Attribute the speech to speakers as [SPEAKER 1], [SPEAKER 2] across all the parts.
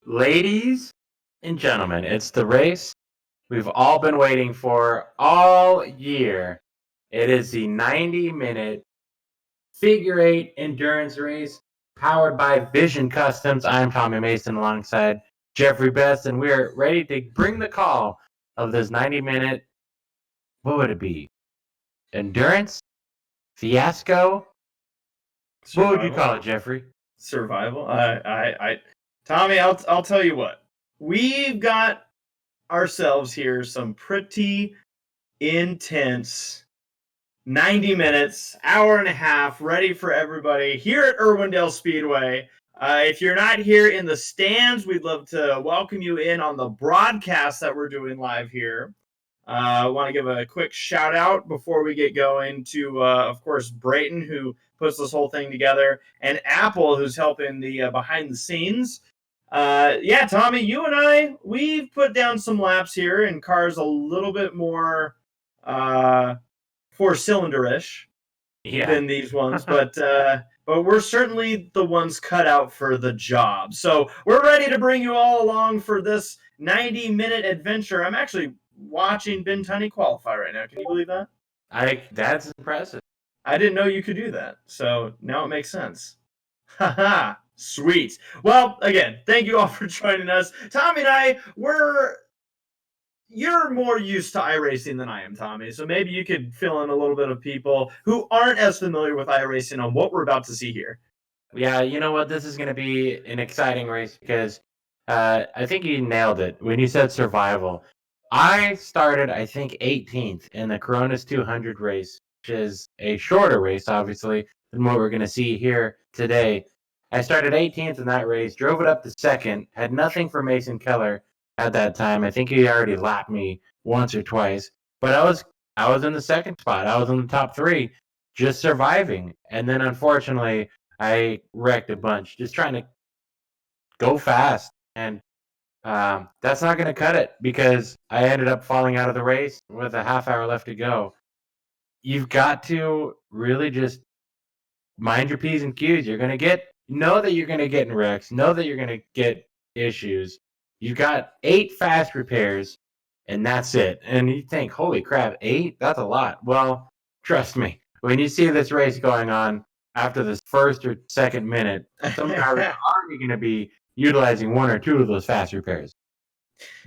[SPEAKER 1] Ladies and gentlemen, it's the race we've all been waiting for all year. It is the 90-minute figure eight endurance race powered by Vision Customs. I'm Tommy Mason alongside Jeffrey Best, and we're ready to bring the call of this 90-minute, what would it be? Endurance? Fiasco? What would you
[SPEAKER 2] Survival.
[SPEAKER 1] call it, Jeffrey?
[SPEAKER 2] Survival. Tommy, I'll tell you what. We've got ourselves here some pretty intense 90 minutes, hour and a half, ready for everybody here at Irwindale Speedway. If you're not here in the stands, we'd love to welcome you in on the broadcast that we're doing live here. I want to give a quick shout out before we get going to, of course, Brayton, who puts this whole thing together, and Apple, who's helping the behind the scenes. Yeah, Tommy, you and we've put down some laps here in cars a little bit more four-cylinder-ish than these ones, but we're certainly the ones cut out for the job. So we're ready to bring you all along for this 90-minute adventure. I'm actually watching Ben Tunney qualify right now. Can you believe that?
[SPEAKER 1] That's impressive.
[SPEAKER 2] I didn't know you could do that. So now it makes sense. Haha, sweet. Well, again, thank you all for joining us. Tommy and you're more used to iRacing than I am, Tommy. So maybe you could fill in a little bit of people who aren't as familiar with iRacing on what we're about to see here.
[SPEAKER 1] Yeah, you know what? This is going to be an exciting race because I think you nailed it when you said survival. I started, I think, 18th in the Coronas 200 race, which is a shorter race, obviously, than what we're going to see here today. I started 18th in that race, drove it up to second, had nothing for Mason Keller at that time. I think he already lapped me once or twice, but I was in the second spot. I was in the top three, just surviving. And then, unfortunately, I wrecked a bunch, just trying to go fast. And that's not going to cut it because I ended up falling out of the race with a half hour left to go. You've got to really just mind your P's and Q's. Know that you're going to get in wrecks, know that you're going to get issues. You've got 8 fast repairs, and that's it. And you think, holy crap, 8? That's a lot. Well, trust me, when you see this race going on after this first or second minute, some drivers are already going to be utilizing 1 or 2 of those fast repairs.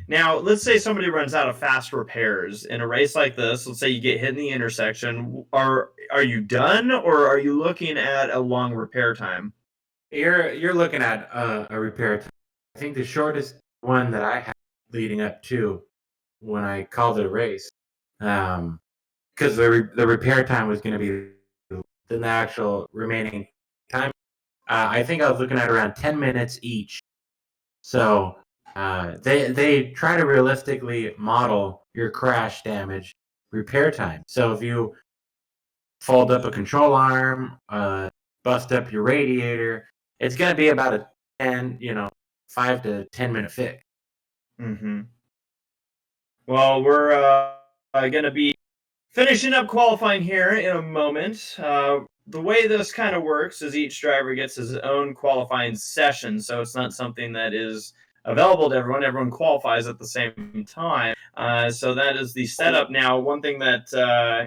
[SPEAKER 2] Now, let's say somebody runs out of fast repairs in a race like this. Let's say you get hit in the intersection. Are you done, or are you looking at a long repair time?
[SPEAKER 1] You're looking at a repair time. I think the shortest one that I had leading up to when I called it a race, because the repair time was going to be the actual remaining time. I think I was looking at around 10 minutes each. So they try to realistically model your crash damage repair time. So if you fold up a control arm, bust up your radiator, it's going to be about a 5 to 10 minute fix.
[SPEAKER 2] Mm-hmm. Well, we're going to be finishing up qualifying here in a moment. The way this kind of works is each driver gets his own qualifying session, so it's not something that is available to everyone. Everyone qualifies at the same time. So that is the setup now. One thing that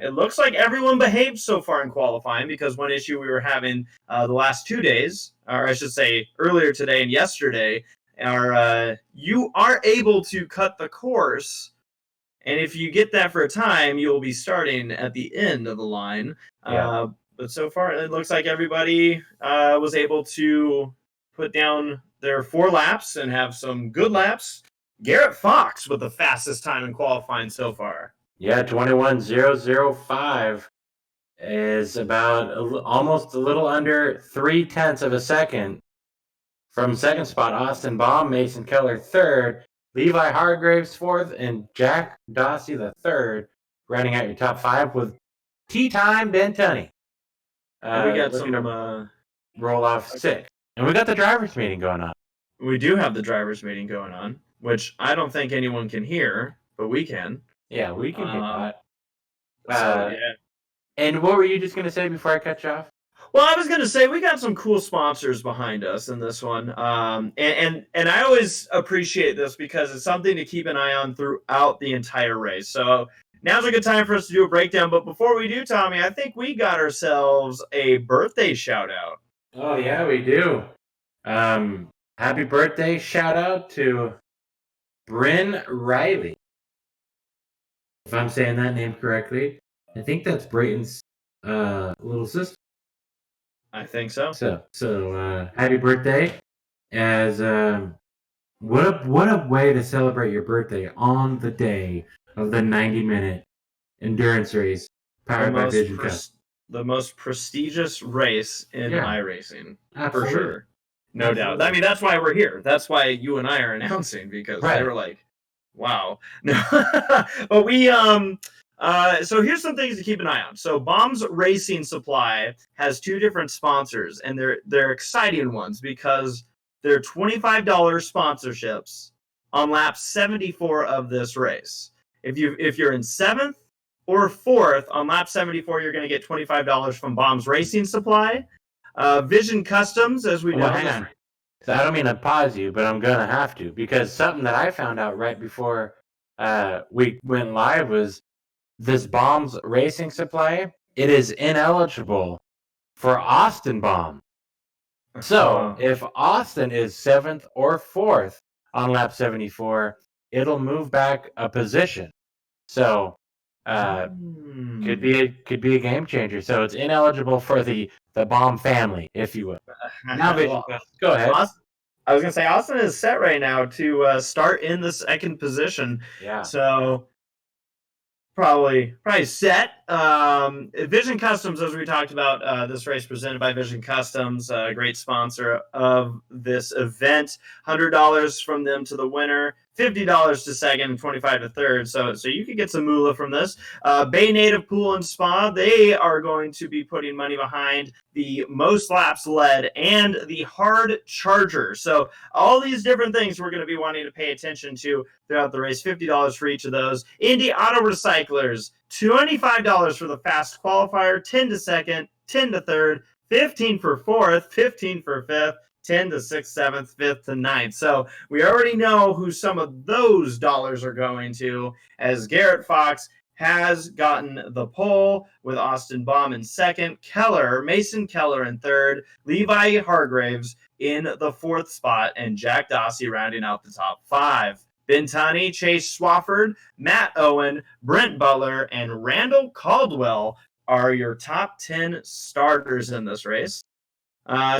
[SPEAKER 2] it looks like everyone behaved so far in qualifying, because one issue we were having the last 2 days, or I should say earlier today and yesterday, are you are able to cut the course. And if you get that for a time, you'll be starting at the end of the line.
[SPEAKER 1] Yeah.
[SPEAKER 2] But so far, it looks like everybody was able to put down their 4 laps and have some good laps. Garrett Fox with the fastest time in qualifying so far.
[SPEAKER 1] Yeah, 21.005 is about almost a little under 0.3 of a second from second spot. Austin Baum, Mason Keller third, Levi Hargraves fourth, and Jack Dossie the third, rounding out your top 5 with Tea Time Ben Tunney.
[SPEAKER 2] We got some
[SPEAKER 1] roll off 6, and we got the drivers' meeting going on.
[SPEAKER 2] We do have the drivers' meeting going on, which I don't think anyone can hear, but we can.
[SPEAKER 1] Yeah, we can hear that.
[SPEAKER 2] So, yeah.
[SPEAKER 1] And what were you just going to say before I cut you off?
[SPEAKER 2] Well, I was going to say we got some cool sponsors behind us in this one, and I always appreciate this because it's something to keep an eye on throughout the entire race. So now's a good time for us to do a breakdown. But before we do, Tommy, I think we got ourselves a birthday shout out.
[SPEAKER 1] Oh yeah, we do. Happy birthday! Shout out to Bryn Riley. If I'm saying that name correctly, I think that's Brayton's little sister.
[SPEAKER 2] I think so.
[SPEAKER 1] So happy birthday! As what a way to celebrate your birthday on the day of the 90-minute endurance race powered by Vision Cup.
[SPEAKER 2] The most prestigious race in iRacing.
[SPEAKER 1] Absolutely.
[SPEAKER 2] For sure. No doubt. I mean, that's why we're here. That's why you and I are announcing, because they were like, wow. No. But we so here's some things to keep an eye on. So Bombs Racing Supply has two different sponsors, and they're exciting ones because they're $25 sponsorships on lap 74 of this race. If you're in 7th or 4th on lap 74, you're going to get $25 from Bombs Racing Supply. Vision Customs, as we know.
[SPEAKER 1] Hang on. So I don't mean to pause you, but I'm going to have to, because something that I found out right before we went live was this Bombs Racing Supply, it is ineligible for Austin Bomb. So if Austin is 7th or 4th on lap 74, it'll move back a position. So could be a game changer. So it's ineligible for the Bomb family, if you will. Now, go ahead.
[SPEAKER 2] I was gonna say Austin is set right now to start in the 2nd position.
[SPEAKER 1] Yeah.
[SPEAKER 2] So probably set. Vision Customs, as we talked about, this race presented by Vision Customs, a great sponsor of this event. $100 from them to the winner, $50 to second, and $25 to third. So you could get some moolah from this. Bay Native Pool and Spa, they are going to be putting money behind the most laps led and the hard charger. So all these different things we're going to be wanting to pay attention to throughout the race. $50 for each of those. Indy Auto Recyclers, $25 for the fast qualifier, 10 to second, 10 to third, 15 for fourth, 15 for fifth, 10 to 6th, 7th, 5th to 9th. So we already know who some of those dollars are going to, as Garrett Fox has gotten the pole with Austin Baum in 2nd, Mason Keller in 3rd, Levi Hargraves in the 4th spot, and Jack Dossie rounding out the top 5. Ben Tunney, Chase Swafford, Matt Owen, Brent Butler, and Randall Caldwell are your top 10 starters in this race.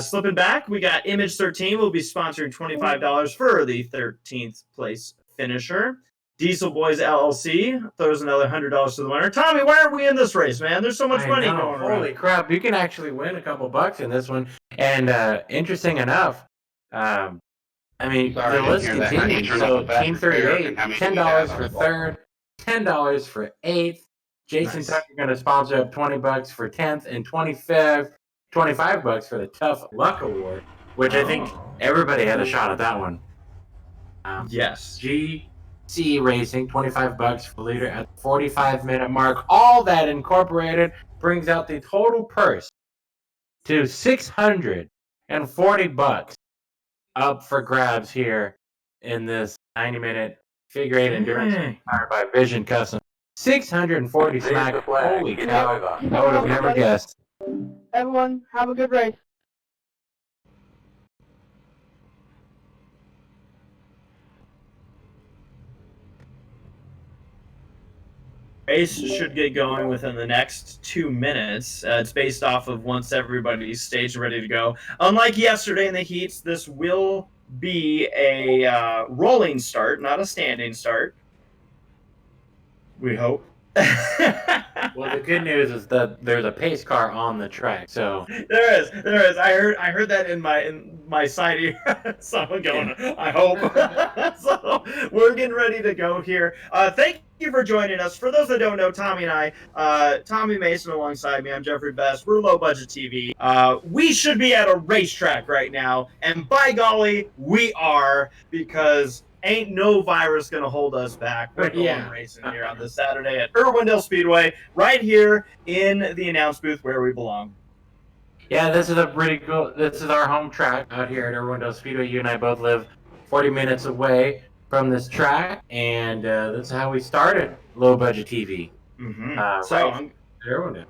[SPEAKER 2] Slipping back, we got Image 13 will be sponsoring $25 for the 13th place finisher. Diesel Boys LLC throws another $100 to the winner. Tommy, why aren't we in this race, man? There's so much money going around.
[SPEAKER 1] Holy crap, you can actually win a couple bucks in this one. And interesting enough, I mean, the list continues. So Team 38, $10 for 3rd, $10 for 8th. Jason Tucker going to sponsor up $20 for 10th, and $25 for the Tough Luck Award, which I think everybody had a shot at that one.
[SPEAKER 2] Yes.
[SPEAKER 1] GC Racing, $25 for the leader at the 45-minute mark. All that incorporated brings out the total purse to $640 up for grabs here in this 90-minute figure 8 endurance powered by Vision Custom. 640 smack. Holy cow. I would have never guessed.
[SPEAKER 3] Everyone, have a good race.
[SPEAKER 2] Race should get going within the next 2 minutes. It's based off of once everybody's staged ready to go. Unlike yesterday in the heats, this will be a rolling start, not a standing start. We hope.
[SPEAKER 1] Well, the good news is that there's a pace car on the track, so
[SPEAKER 2] there is. I heard that in my side ear. Someone going, I hope. So we're getting ready to go here. Thank you for joining us. For those that don't know, Tommy and I, Tommy Mason alongside me, I'm Jeffrey Best. We're Low Budget TV. We should be at a racetrack right now, and by golly, we are, because ain't no virus going to hold us back. We're going racing here on this Saturday at Irwindale Speedway, right here in the announce booth where we belong.
[SPEAKER 1] Yeah, this is a pretty cool. This is our home track out here at Irwindale Speedway. You and I both live 40 minutes away from this track, and that's how we started Low Budget TV.
[SPEAKER 2] So
[SPEAKER 1] Right
[SPEAKER 2] I'm,
[SPEAKER 1] at Irwindale.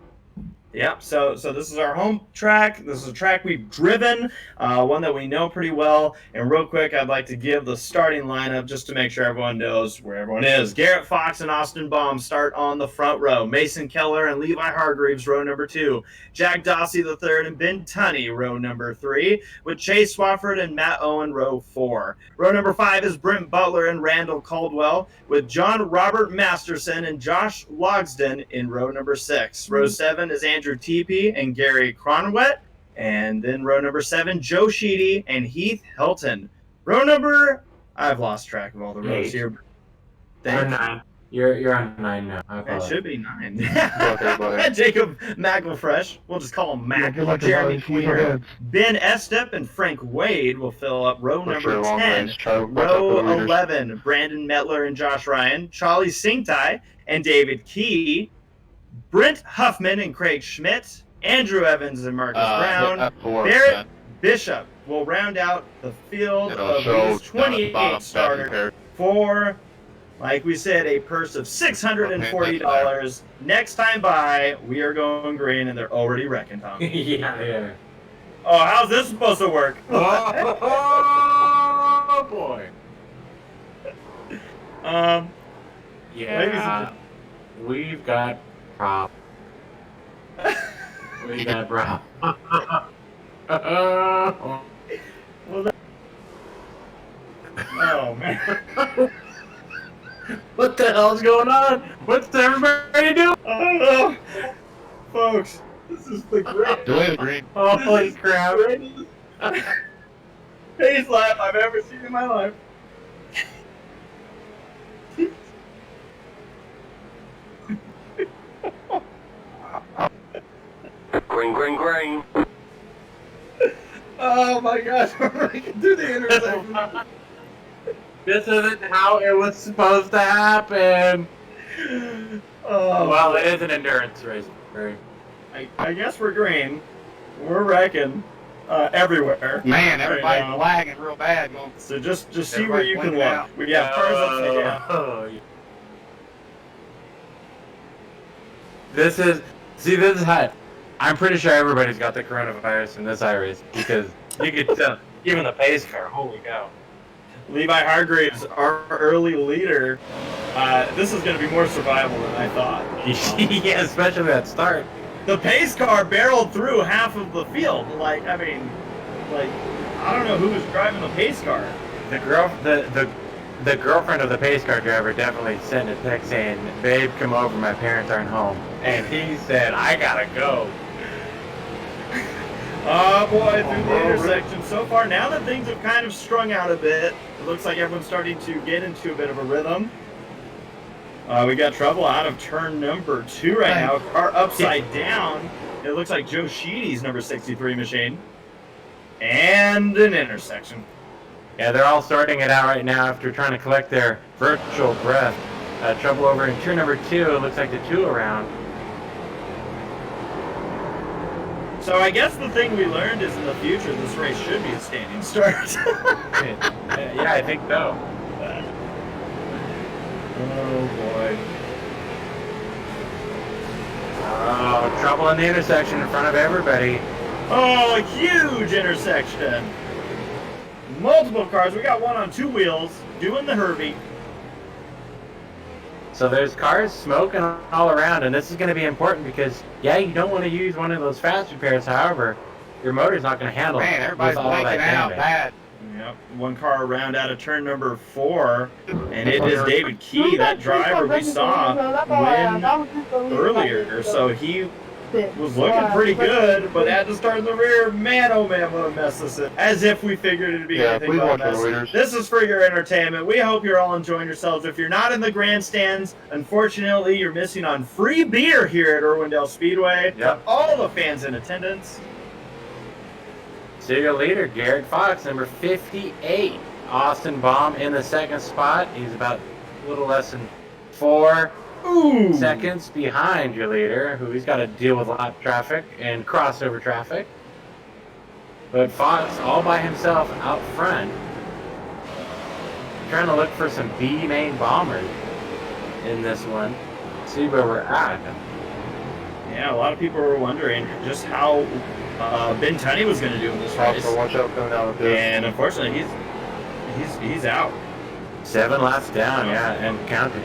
[SPEAKER 2] yeah, so this is our home track. This is a track we've driven, one that we know pretty well. And real quick, I'd like to give the starting lineup just to make sure everyone knows where everyone is. Garrett Fox and Austin Baum start on the front row. Mason Keller and Levi Hargreaves, row number 2. Jack Dossie III and Ben Tunney, row number 3. With Chase Swafford and Matt Owen, row 4. Row number 5 is Brent Butler and Randall Caldwell, with John Robert Masterson and Josh Logsden in row number 6. Row 7 is Andrew Teepee and Gary Cronwet. And then row number 7, Joe Sheedy and Heath Helton. Row number, I've lost track of all the rows
[SPEAKER 1] 8.
[SPEAKER 2] here.
[SPEAKER 1] You're 9. You're on 9 now. I
[SPEAKER 2] It
[SPEAKER 1] apologize.
[SPEAKER 2] should be 9.
[SPEAKER 4] Okay.
[SPEAKER 2] Jacob McElfresh, we'll just call him Mac.
[SPEAKER 3] good luck,
[SPEAKER 2] Jeremy
[SPEAKER 3] everybody.
[SPEAKER 2] Queener, Ben Estep, and Frank Wade will fill up row number 10.
[SPEAKER 4] Row
[SPEAKER 2] Row 11, Brandon Metler and Josh Ryan, Charlie Singtai and David Key, Brent Huffman and Craig Schmidt, Andrew Evans and Marcus Brown, Barrett Bishop will round out the field of these 28 starters for, like we said, a purse of $640. Next time by, we are going green, and they're already wrecking, Tom.
[SPEAKER 1] Yeah.
[SPEAKER 2] Oh, how's this supposed to work?
[SPEAKER 1] Oh boy.
[SPEAKER 2] Ladies
[SPEAKER 1] Yeah. We've got prop. We got prop.
[SPEAKER 2] Oh man.
[SPEAKER 1] What the hell's going on? What's everybody doing?
[SPEAKER 2] I don't know. Folks, this is the greatest
[SPEAKER 4] Do it, green.
[SPEAKER 1] Holy crap.
[SPEAKER 2] face laugh I've ever seen in my life.
[SPEAKER 4] Green.
[SPEAKER 2] Oh my gosh, we're breaking through the intersection.
[SPEAKER 1] This isn't how it was supposed to happen.
[SPEAKER 2] Oh,
[SPEAKER 1] Well, it is an endurance race. Very.
[SPEAKER 2] I guess we're green. We're wrecking everywhere.
[SPEAKER 4] Man, everybody's
[SPEAKER 2] now.
[SPEAKER 4] lagging real bad. Going,
[SPEAKER 2] So just see where
[SPEAKER 4] Everybody
[SPEAKER 2] you can
[SPEAKER 4] blinking
[SPEAKER 2] look.
[SPEAKER 4] out.
[SPEAKER 2] We have cars upside down.
[SPEAKER 1] Oh, yeah. This is how I'm pretty sure everybody's got the coronavirus in this iRace because you could tell, even the pace car. Holy cow!
[SPEAKER 2] Levi Hargreaves, our early leader. This is going to be more survival than I thought.
[SPEAKER 1] Yeah, especially that start.
[SPEAKER 2] The pace car barreled through half of the field. I don't know who was driving the pace car.
[SPEAKER 1] The girlfriend of the pace car driver definitely sent a text saying, "Babe, come over. My parents aren't home." And he said, "I gotta go."
[SPEAKER 2] Oh boy, through the intersection so far. Now that things have kind of strung out a bit, it looks like everyone's starting to get into a bit of a rhythm. We got trouble out of turn number 2 right now. Car upside down. It looks like Joe Sheedy's number 63 machine. And an intersection.
[SPEAKER 1] Yeah, they're all sorting it out right now after trying to collect their virtual breath. Trouble over in turn number 2. It looks like the 2 around.
[SPEAKER 2] So I guess the thing we learned is in the future this race should be a standing start.
[SPEAKER 1] Yeah, I think so.
[SPEAKER 2] Oh boy.
[SPEAKER 1] Oh, trouble in the intersection in front of everybody.
[SPEAKER 2] Oh, a huge intersection. Multiple cars. We got one on 2 wheels doing the Herbie.
[SPEAKER 1] So there's cars smoking all around, and this is going to be important because, yeah, you don't want to use one of those fast repairs. However, your motor's not going to handle
[SPEAKER 4] man,
[SPEAKER 1] it
[SPEAKER 4] everybody's
[SPEAKER 1] with all that
[SPEAKER 4] blinking out
[SPEAKER 1] damage.
[SPEAKER 4] bad.
[SPEAKER 2] Yep. One car around out of turn number 4, and it is David Key, that driver we saw win earlier. So he was looking pretty good, but had to start in the rear. Man, oh man, what a mess this is. As if we figured it'd be
[SPEAKER 4] Yeah,
[SPEAKER 2] anything
[SPEAKER 4] please
[SPEAKER 2] but a
[SPEAKER 4] watch our
[SPEAKER 2] mess.
[SPEAKER 4] leaders.
[SPEAKER 2] This is for your entertainment. We hope you're all enjoying yourselves. If you're not in the grandstands, unfortunately, you're missing on free beer here at Irwindale Speedway.
[SPEAKER 1] Yep.
[SPEAKER 2] For all the fans in attendance.
[SPEAKER 1] So your leader, Garrett Fox, number 58. Austin Baum in the second spot. He's about a little less than 4
[SPEAKER 2] Ooh.
[SPEAKER 1] seconds behind your leader, who he's got to deal with a lot of traffic and crossover traffic. But Fox all by himself out front, trying to look for some B main bombers in this one. See where we're at.
[SPEAKER 2] Yeah, a lot of people were wondering just how Ben Tunney was going to do in this race.
[SPEAKER 4] Also, watch out coming down with this.
[SPEAKER 2] And unfortunately, he's out.
[SPEAKER 1] 7 laps down, yeah, and counting.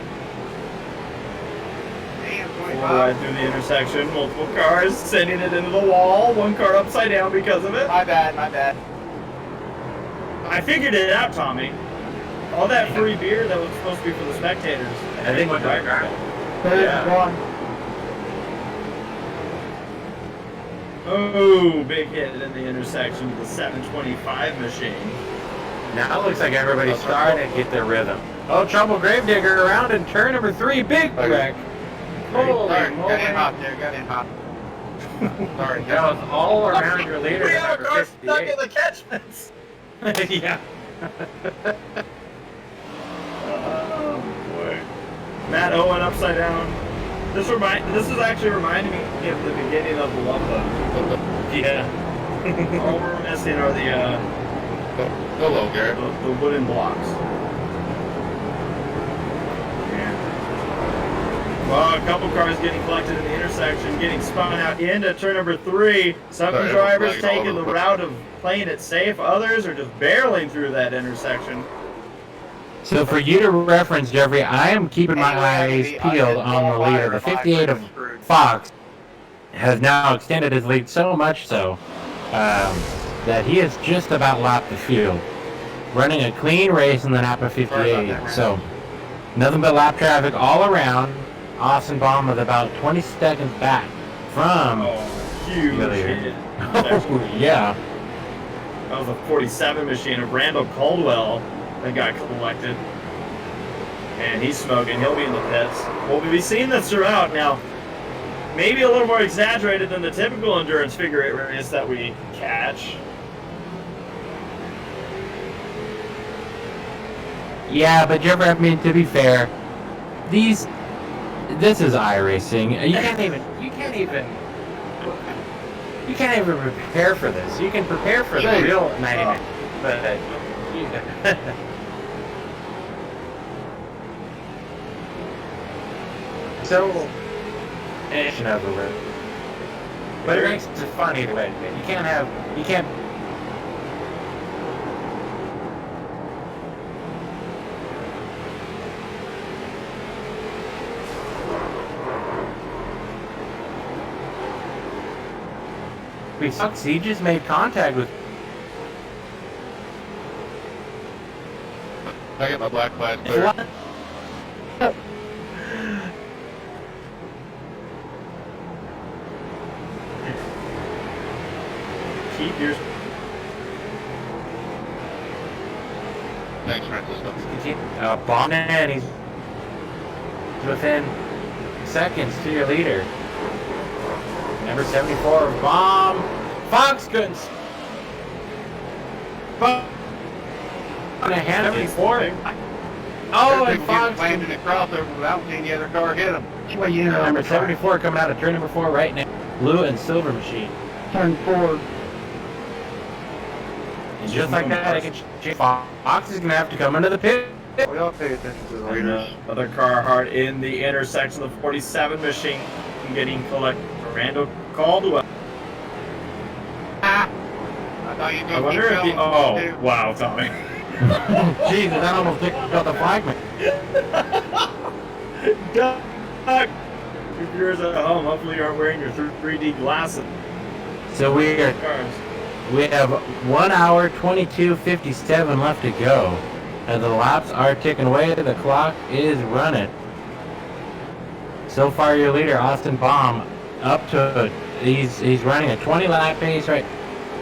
[SPEAKER 4] Damn,
[SPEAKER 2] Full
[SPEAKER 4] 25.
[SPEAKER 2] ride through the intersection, multiple cars sending it into the wall, one car upside down because of it.
[SPEAKER 4] My bad, my bad.
[SPEAKER 2] I figured it out, Tommy. All that free beer that was supposed to be for the spectators.
[SPEAKER 1] I think what
[SPEAKER 2] Right.
[SPEAKER 3] There's
[SPEAKER 2] Yeah.
[SPEAKER 3] one.
[SPEAKER 2] Oh, big hit in the intersection with the 725 machine.
[SPEAKER 1] Now it looks like everybody's starting to get their rhythm. Oh, Trouble Gravedigger around in turn number 3, big wreck. Holy
[SPEAKER 4] Sorry,
[SPEAKER 1] moly.
[SPEAKER 4] got in hot there, got in hot. Sorry,
[SPEAKER 1] That was all around your leader.
[SPEAKER 2] We have a
[SPEAKER 1] number
[SPEAKER 2] car stuck
[SPEAKER 1] 58.
[SPEAKER 2] in the catchments.
[SPEAKER 1] Yeah.
[SPEAKER 2] Oh boy. Matt Owen upside down. This is actually reminding me of the beginning of the Love Boat. Yeah. All we're missing are the
[SPEAKER 4] Hello, Garrett.
[SPEAKER 2] the wooden blocks. Yeah. Well, a couple cars getting collected in the intersection, getting spun out into turn number 3. Some
[SPEAKER 4] Sorry,
[SPEAKER 2] drivers
[SPEAKER 4] everyone's like all
[SPEAKER 2] taking the
[SPEAKER 4] over the
[SPEAKER 2] route of playing it safe. Others are just barreling through that intersection.
[SPEAKER 1] So for you to reference, Jeffrey, I am keeping my eyes peeled on the leader. The 58 of Fox has now extended his lead so much so that he has just about lapped the field, running a clean race in the Napa 58. So nothing but lap traffic all around. Austin Baum with about 20 seconds back from
[SPEAKER 2] Huge
[SPEAKER 1] the leader.
[SPEAKER 2] hit.
[SPEAKER 1] Oh, yeah.
[SPEAKER 2] That was a 47 machine of Randall Caldwell that got collected. And he's smoking. He'll be in the pits. We'll be seeing this throughout. Now, maybe a little more exaggerated than the typical endurance figure 8 race that we catch.
[SPEAKER 1] Yeah, but Jeffrey, I mean, to be fair, this is iRacing. You can't even prepare for this. You can prepare for the
[SPEAKER 4] Shane.
[SPEAKER 1] real 90 minutes, but so it's over with. But it makes it fun either way. You can't. He just made contact with.
[SPEAKER 4] I get my black flag clear.
[SPEAKER 2] Keep your
[SPEAKER 4] Thanks, Francisco.
[SPEAKER 1] Bonnet, and he's within seconds to your leader. Number 74, Bomb. Fox couldn't. On a hand 74. Oh, and Fox.
[SPEAKER 4] landed across there without any other car hit him.
[SPEAKER 3] Well, you know,
[SPEAKER 1] Number 74 coming out of turn number 4 right now. Blue and silver machine.
[SPEAKER 3] turn 4.
[SPEAKER 1] And just like that, Fox is going to have to come into the pit.
[SPEAKER 4] We all pay attention to the leaders.
[SPEAKER 2] Another car hard in the intersection. The 47 machine getting collected. Randall Caldwell.
[SPEAKER 4] I thought you'd
[SPEAKER 2] I
[SPEAKER 4] go
[SPEAKER 2] wonder if he. Oh, wow, Tommy.
[SPEAKER 1] Jesus, that almost picked up the flagman.
[SPEAKER 2] Doug, your viewers at home, hopefully you aren't wearing your 3D glasses.
[SPEAKER 1] So we have 1 hour 22:57 left to go. And the laps are ticking away. The clock is running. So far, your leader, Austin Baum, up to he's running a 20 lap pace right,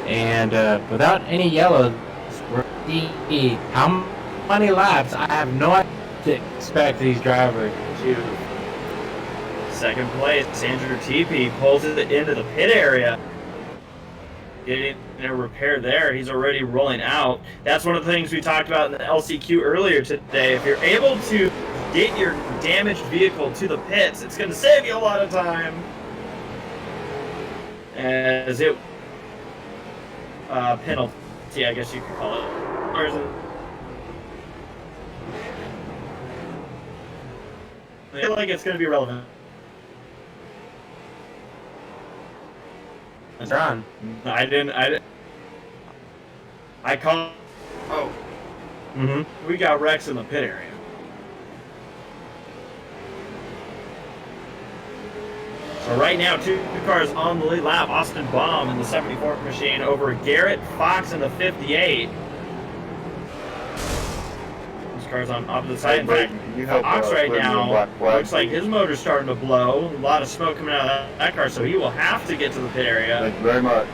[SPEAKER 1] and without any yellows. How many laps? I have no idea to expect these drivers to.
[SPEAKER 2] Second place, Andrew Teepee pulls it into the pit area. Getting a repair there. He's already rolling out. That's one of the things we talked about in the LCQ earlier today. If you're able to get your damaged vehicle to the pits, it's going to save you a lot of time. As it penalty, I guess you could call it. I feel like it's going to be relevant.
[SPEAKER 1] It's on.
[SPEAKER 2] I call.
[SPEAKER 4] Oh,
[SPEAKER 1] Mm-hmm.
[SPEAKER 2] We got Rex in the pit area. So right now, two cars on the lead lap. Austin Baum in the 74 machine over Garrett Fox in the 58. These cars on opposite side. In fact,
[SPEAKER 4] you help
[SPEAKER 2] Fox right
[SPEAKER 4] Liberty and
[SPEAKER 2] now
[SPEAKER 4] Black Flag,
[SPEAKER 2] looks like
[SPEAKER 4] please?
[SPEAKER 2] his motor's starting to blow. A lot of smoke coming out of that car, so he will have to get to the pit area.
[SPEAKER 4] Thank you very much.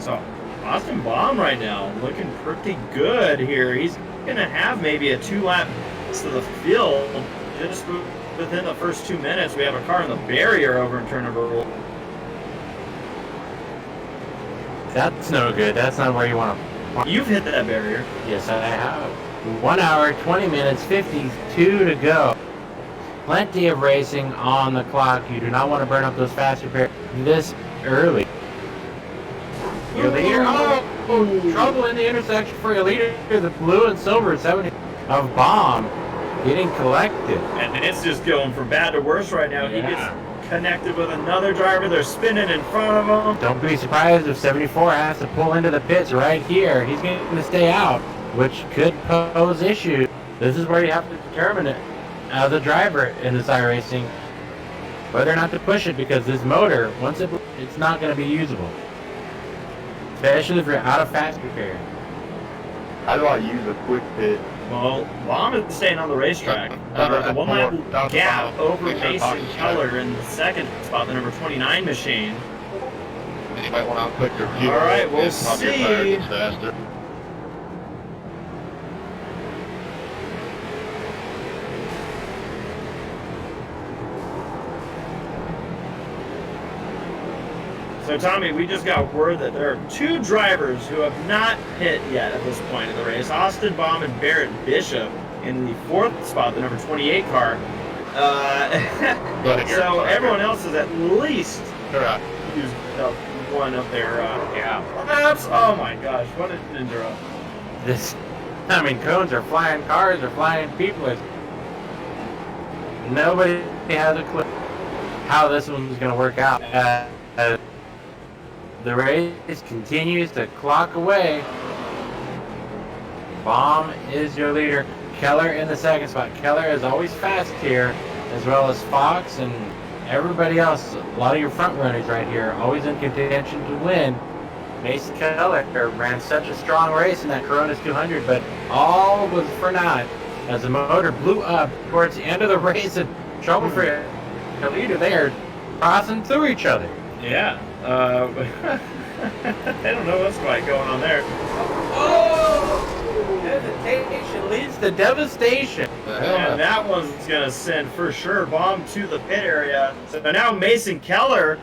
[SPEAKER 2] So Austin Baum right now looking pretty good here. He's going to have maybe a 2-lap to the field. Just within the first 2 minutes, we have a car in the barrier over in turn number 1.
[SPEAKER 1] That's no good. That's not where you want to.
[SPEAKER 2] You've hit that barrier.
[SPEAKER 1] Yes, I have. 1 hour, 20 minutes, 52 to go. Plenty of racing on the clock. You do not want to burn up those faster pairs this early. Your leader, trouble in the intersection for your leader. The blue and silver 70 of Baum getting collected.
[SPEAKER 2] And it's just going from bad to worse right now. He
[SPEAKER 1] Yeah.
[SPEAKER 2] gets connected with another driver. They're spinning in front of him.
[SPEAKER 1] Don't be surprised if 74 has to pull into the pits right here. He's going to stay out, which could pose issues. This is where you have to determine it as a driver in this iRacing whether or not to push it, because this motor, once it's not going to be usable. Especially if you're out of fast repair.
[SPEAKER 4] How do I use a quick pit?
[SPEAKER 2] Well, Baum is staying on the racetrack. The 1 lap gap over Mason Keller in the second spot, the number 29 machine.
[SPEAKER 4] You might want to click your fuel.
[SPEAKER 2] All right, we'll
[SPEAKER 4] and pump your tires
[SPEAKER 2] see.
[SPEAKER 4] faster.
[SPEAKER 2] So, Tommy, we just got word that there are 2 drivers who have not hit yet at this point in the race. Austin Baum and Barrett Bishop in the 4th spot, the number 28 car. So everyone else is at least
[SPEAKER 4] Alright.
[SPEAKER 2] used one of their laps. Oh my gosh, what an intro.
[SPEAKER 1] Cones are flying, cars are flying, people are. Nobody has a clue how this one's going to work out. The race continues to clock away. Baum is your leader. Keller in the 2nd spot. Keller is always fast here, as well as Fox and everybody else. A lot of your front runners right here, always in contention to win. Mason Keller ran such a strong race in that Coronas 200, but all was for naught as the motor blew up towards the end of the race. And trouble for your leader. They are crossing through each other.
[SPEAKER 2] Yeah. I don't know what's quite going on there.
[SPEAKER 1] Oh! Hesitation leads to devastation.
[SPEAKER 4] The hell?
[SPEAKER 2] And that one's going to send, for sure, Baum to the pit area. So now Mason Keller,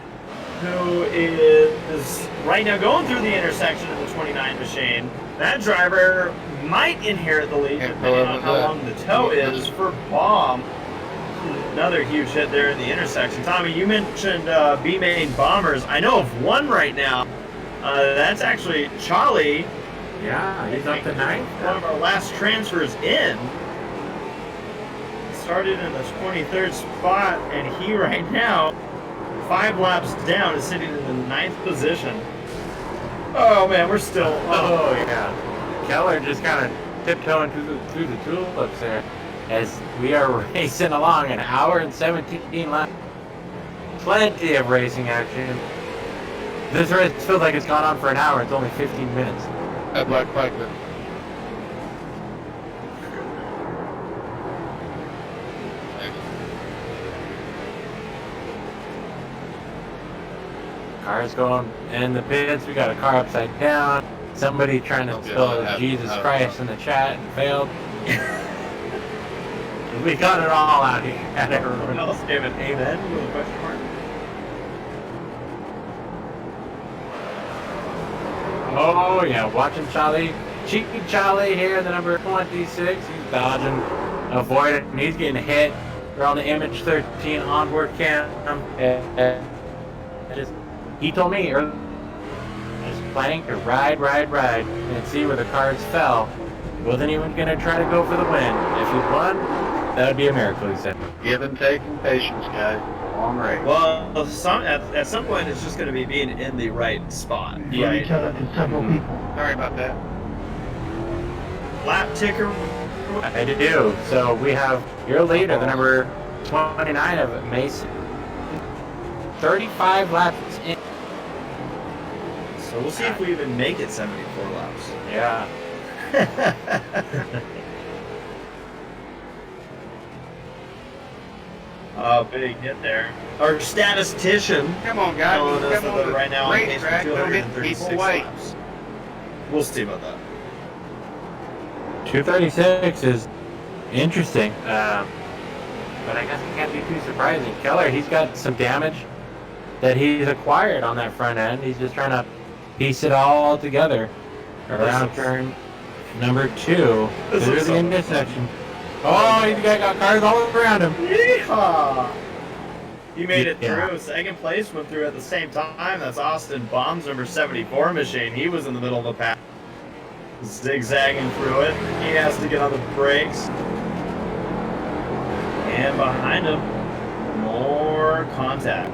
[SPEAKER 2] who is right now going through the intersection of the 29 machine. That driver might inherit the lead, depending on how long the tow is for Baum. Another huge hit there in the intersection. Tommy, you mentioned B-Main Bombers. I know of one right now. That's actually Charlie.
[SPEAKER 1] Yeah, he's up to 9th.
[SPEAKER 2] One of our last transfers in. Started in the 23rd spot, and he right now, 5 laps down, is sitting in the 9th position. Oh man, we're still.
[SPEAKER 1] Oh yeah. Keller just kind of tiptoeing through the tulips there as we are racing along, an hour and 17 laps. Plenty of racing action. This race feels like it's gone on for an hour. It's only 15 minutes.
[SPEAKER 4] That Black Flag.
[SPEAKER 1] Cars going in the pits. We got a car upside down. Somebody trying to spell Jesus Christ in the chat and failed. We got it all out here.
[SPEAKER 2] Everyone else gave an amen with a question mark.
[SPEAKER 1] Oh yeah, watching Charlie, cheeky Charlie here, the number 26. He's dodging, avoiding. He's getting hit. We're on the Image 13 onboard cam. And he told me earlier, just planning to ride, and see where the cars fell. He wasn't even gonna try to go for the win. If he won, that would be a miracle, he said.
[SPEAKER 4] Give and take and patience, guys. Long race.
[SPEAKER 2] Well, at some point, it's just going to be being in the right spot.
[SPEAKER 3] Give
[SPEAKER 2] Right?
[SPEAKER 3] each other to several people.
[SPEAKER 4] Sorry about that.
[SPEAKER 2] Lap ticker.
[SPEAKER 1] I do. So we have your leader, the number 29 of Mason. 35 laps in.
[SPEAKER 2] So we'll see if we even make it 74 laps.
[SPEAKER 1] Yeah.
[SPEAKER 2] Oh, big hit there. Our statistician
[SPEAKER 4] Come on, guys.
[SPEAKER 2] telling us
[SPEAKER 4] Come
[SPEAKER 2] that
[SPEAKER 4] on
[SPEAKER 2] they're
[SPEAKER 4] the
[SPEAKER 2] right now on pace for
[SPEAKER 4] racetrack. Don't hit
[SPEAKER 2] 236
[SPEAKER 4] people wait.
[SPEAKER 2] laps. We'll see about that.
[SPEAKER 1] 236 is interesting, but I guess it can't be too surprising. Keller, he's got some damage that he's acquired on that front end. He's just trying to piece it all together around turn number 2
[SPEAKER 2] This
[SPEAKER 1] through
[SPEAKER 2] is
[SPEAKER 1] the
[SPEAKER 2] something.
[SPEAKER 1] intersection. Oh, he's got cars all around him.
[SPEAKER 2] Yeehaw! He made it
[SPEAKER 1] Yeah.
[SPEAKER 2] through. Second place went through at the same time. That's Austin Baum's number 74 machine. He was in the middle of the pack, zigzagging through it. He has to get on the brakes. And behind him, more contact.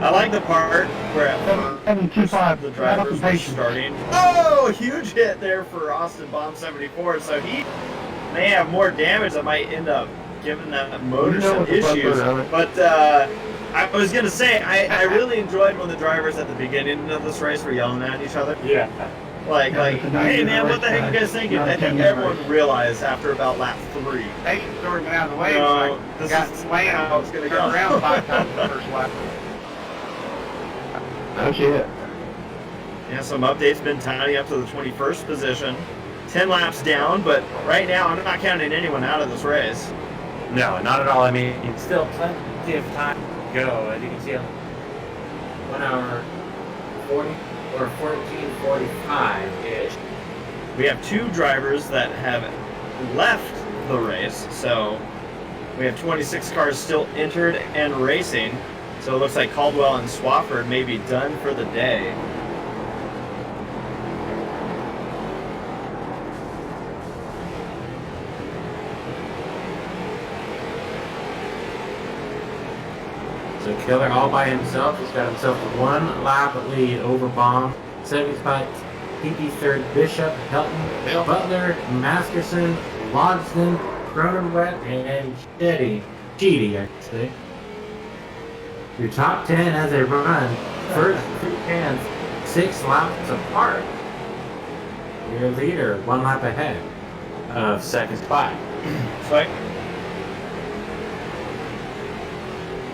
[SPEAKER 2] I like the part where at first
[SPEAKER 3] 725.
[SPEAKER 2] the drivers were starting. Oh, huge hit there for Austin Baum 74. So he may have more damage that might end up giving that motor some issues. But I was going to say, I really enjoyed when the drivers at the beginning of this race were yelling at each other.
[SPEAKER 1] Yeah.
[SPEAKER 2] Like,
[SPEAKER 3] Yeah, it's a
[SPEAKER 2] hey
[SPEAKER 3] nice
[SPEAKER 2] man, what the heck are you guys
[SPEAKER 3] race.
[SPEAKER 2] thinking?
[SPEAKER 3] Not
[SPEAKER 2] I
[SPEAKER 3] a
[SPEAKER 2] think
[SPEAKER 3] 10-minute
[SPEAKER 2] everyone
[SPEAKER 3] race.
[SPEAKER 2] realized after about lap 3.
[SPEAKER 4] They sort of went out of the way.
[SPEAKER 2] No,
[SPEAKER 4] so I
[SPEAKER 2] this
[SPEAKER 4] got
[SPEAKER 2] is
[SPEAKER 4] slammed.
[SPEAKER 2] how it's gonna
[SPEAKER 4] Turned
[SPEAKER 2] go.
[SPEAKER 4] around 5 times the first lap.
[SPEAKER 3] Oh shit.
[SPEAKER 2] Yeah, some updates been tiny up to the 21st position. 10 laps down, but right now I'm not counting anyone out of this race.
[SPEAKER 1] No, not at all. I mean, it's still plenty of time to go. As you can see, 1 hour 40 or 14:45-ish.
[SPEAKER 2] We have 2 drivers that have left the race, so we have 26 cars still entered and racing. So it looks like Caldwell and Swafford may be done for the day.
[SPEAKER 1] So Killer all by himself. He's got himself a 1 lap lead over Baum. 70 spot, PP third, Bishop, Helton, Butler, Masterson, Logsdon, Cronenwet, and Cheedy, actually. Your top 10 as they run, first 2 cans, 6 laps apart. Your leader, 1 lap ahead of second spot.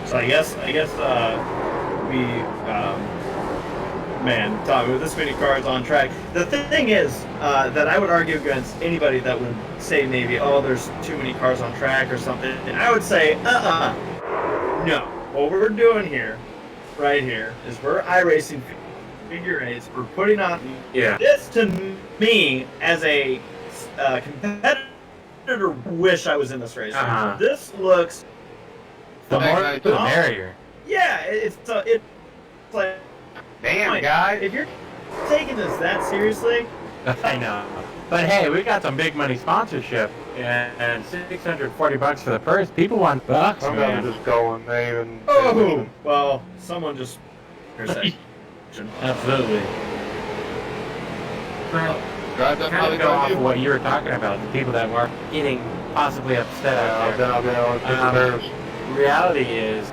[SPEAKER 2] So I guess man, Tommy, with this many cars on track, the thing is that I would argue against anybody that would say maybe, oh, there's too many cars on track or something. And I would say, no. What we're doing here, right here, is we're iRacing figure eights. We're putting on this to me as a competitor. Wish I was in this race.
[SPEAKER 1] Uh-huh.
[SPEAKER 2] This looks.
[SPEAKER 1] The more, the
[SPEAKER 2] Oh.
[SPEAKER 1] merrier.
[SPEAKER 2] Yeah, it's like,
[SPEAKER 4] Damn, guys.
[SPEAKER 2] if you're taking this that seriously,
[SPEAKER 1] I know. But hey, we got some big money sponsorship and $640 for the purse. People want bucks,
[SPEAKER 4] I'm
[SPEAKER 1] man.
[SPEAKER 4] just going, Dave.
[SPEAKER 2] oh, well, someone just.
[SPEAKER 1] Absolutely. Well,
[SPEAKER 4] Drive that
[SPEAKER 1] kind
[SPEAKER 4] probably
[SPEAKER 1] of go off
[SPEAKER 4] you.
[SPEAKER 1] of what you were talking about, the people that were getting possibly upset out there.
[SPEAKER 4] I've been nervous.
[SPEAKER 1] Reality is,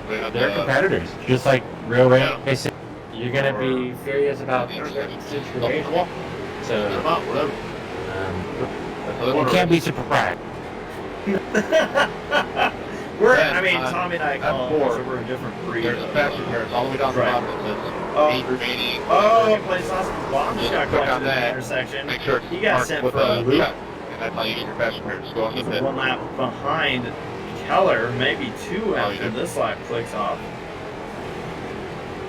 [SPEAKER 1] they're competitors, just like real racing. You're gonna be furious about certain situations, so you can't be surprised.
[SPEAKER 2] I mean, Tommy and I call it, so we're a different breed.
[SPEAKER 4] There's a faster here. All the way down the
[SPEAKER 2] Right.
[SPEAKER 4] bottom. It
[SPEAKER 2] Oh.
[SPEAKER 4] says 8 remaining.
[SPEAKER 2] Oh, place Austin Baum just got
[SPEAKER 4] Click
[SPEAKER 2] caught
[SPEAKER 4] on
[SPEAKER 2] in the
[SPEAKER 4] that.
[SPEAKER 2] intersection.
[SPEAKER 4] Make sure
[SPEAKER 2] He got
[SPEAKER 4] mark
[SPEAKER 2] sent
[SPEAKER 4] with
[SPEAKER 2] for a loop.
[SPEAKER 4] cut. And that's how you get your faster here. Just go on the
[SPEAKER 2] He's
[SPEAKER 4] pit.
[SPEAKER 2] 1 lap behind Keller, maybe 2 after
[SPEAKER 4] yeah.
[SPEAKER 2] this lap clicks off.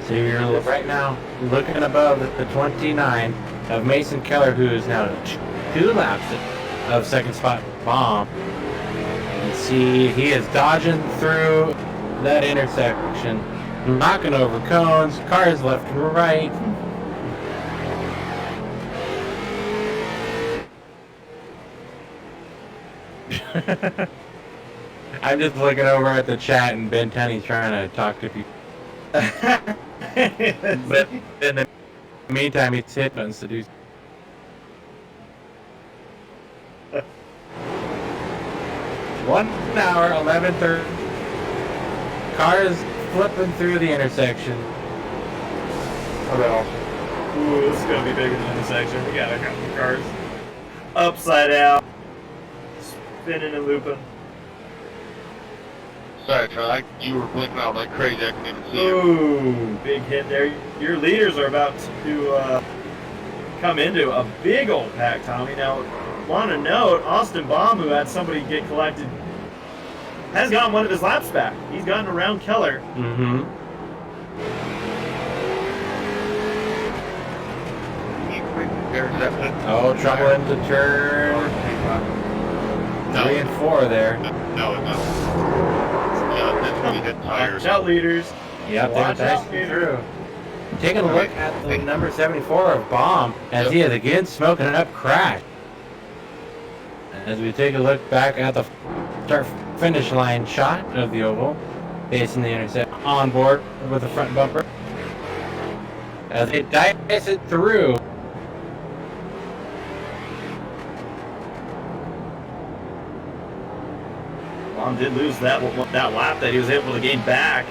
[SPEAKER 1] So you're right now looking above the 29 of Mason Keller, who is now 2 laps of second spot Bomb. You can see he is dodging through that intersection, knocking over cones, cars left and right. I'm just looking over at the chat and Ben Tunney's trying to talk to people. But in the meantime, he's hit buttons to do. 1 hour, 11:30. Cars flipping through the intersection.
[SPEAKER 4] Okay, awesome.
[SPEAKER 2] Ooh, this is gonna be big in the intersection. We got a couple cars upside down, spinning and looping.
[SPEAKER 4] Sorry, Charlie. You were blinking out like crazy. I couldn't even see you.
[SPEAKER 2] Ooh, big hit there. Your leaders are about to come into a big old pack, Tommy. Now, want to note, Austin Baum, who had somebody get collected, has gotten one of his laps back. He's gotten around Keller.
[SPEAKER 1] Mm-hmm. Oh, trouble into turn 3 and 4 there.
[SPEAKER 4] No, it's not. Yeah, that's when we hit tires.
[SPEAKER 2] Watch out, leaders.
[SPEAKER 1] Yep, they're
[SPEAKER 2] Watch out,
[SPEAKER 1] dicing
[SPEAKER 2] leader.
[SPEAKER 1] through. Taking a look at the number 74 of Bomb, as he is again smoking up crash. As we take a look back at the start-finish line shot of the oval, facing the intercept on board with the front bumper. As they dice it through.
[SPEAKER 2] Baum did lose that lap that he was able to gain back.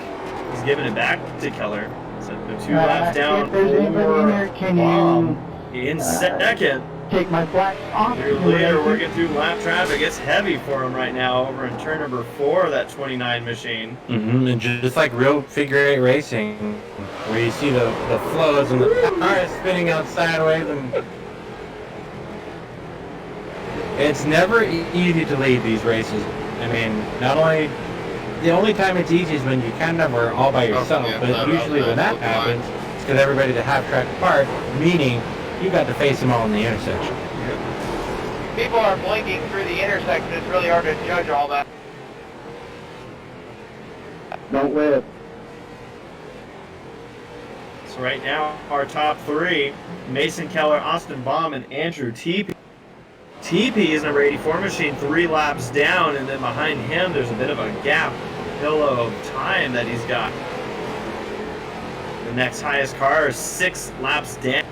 [SPEAKER 2] He's giving it back to Keller. So the 2 laps down
[SPEAKER 3] If there's anybody in there, can
[SPEAKER 2] Baum in second.
[SPEAKER 3] take my flash off?
[SPEAKER 2] Your leader working through lap traffic. It's heavy for him right now over in turn number 4 of that 29 machine.
[SPEAKER 1] Mm-hmm. And just like real figure 8 racing, where you see the flows and the car spinning out sideways, and it's never easy to lead these races. I mean, the only time it's easy is when you kind of are all by yourself,
[SPEAKER 4] yeah,
[SPEAKER 1] but usually when that happens, it's because everybody's a half track apart, meaning you got to face them all in the intersection.
[SPEAKER 5] People are blinking through the intersection. It's really hard to judge all that.
[SPEAKER 3] Don't whip.
[SPEAKER 2] So right now, our top 3, Mason Keller, Austin Baum, and Andrew Teepee. Teepee is number 84 machine, 3 laps down, and then behind him, there's a bit of a gap, pillow of time that he's got. The next highest car is 6 laps down.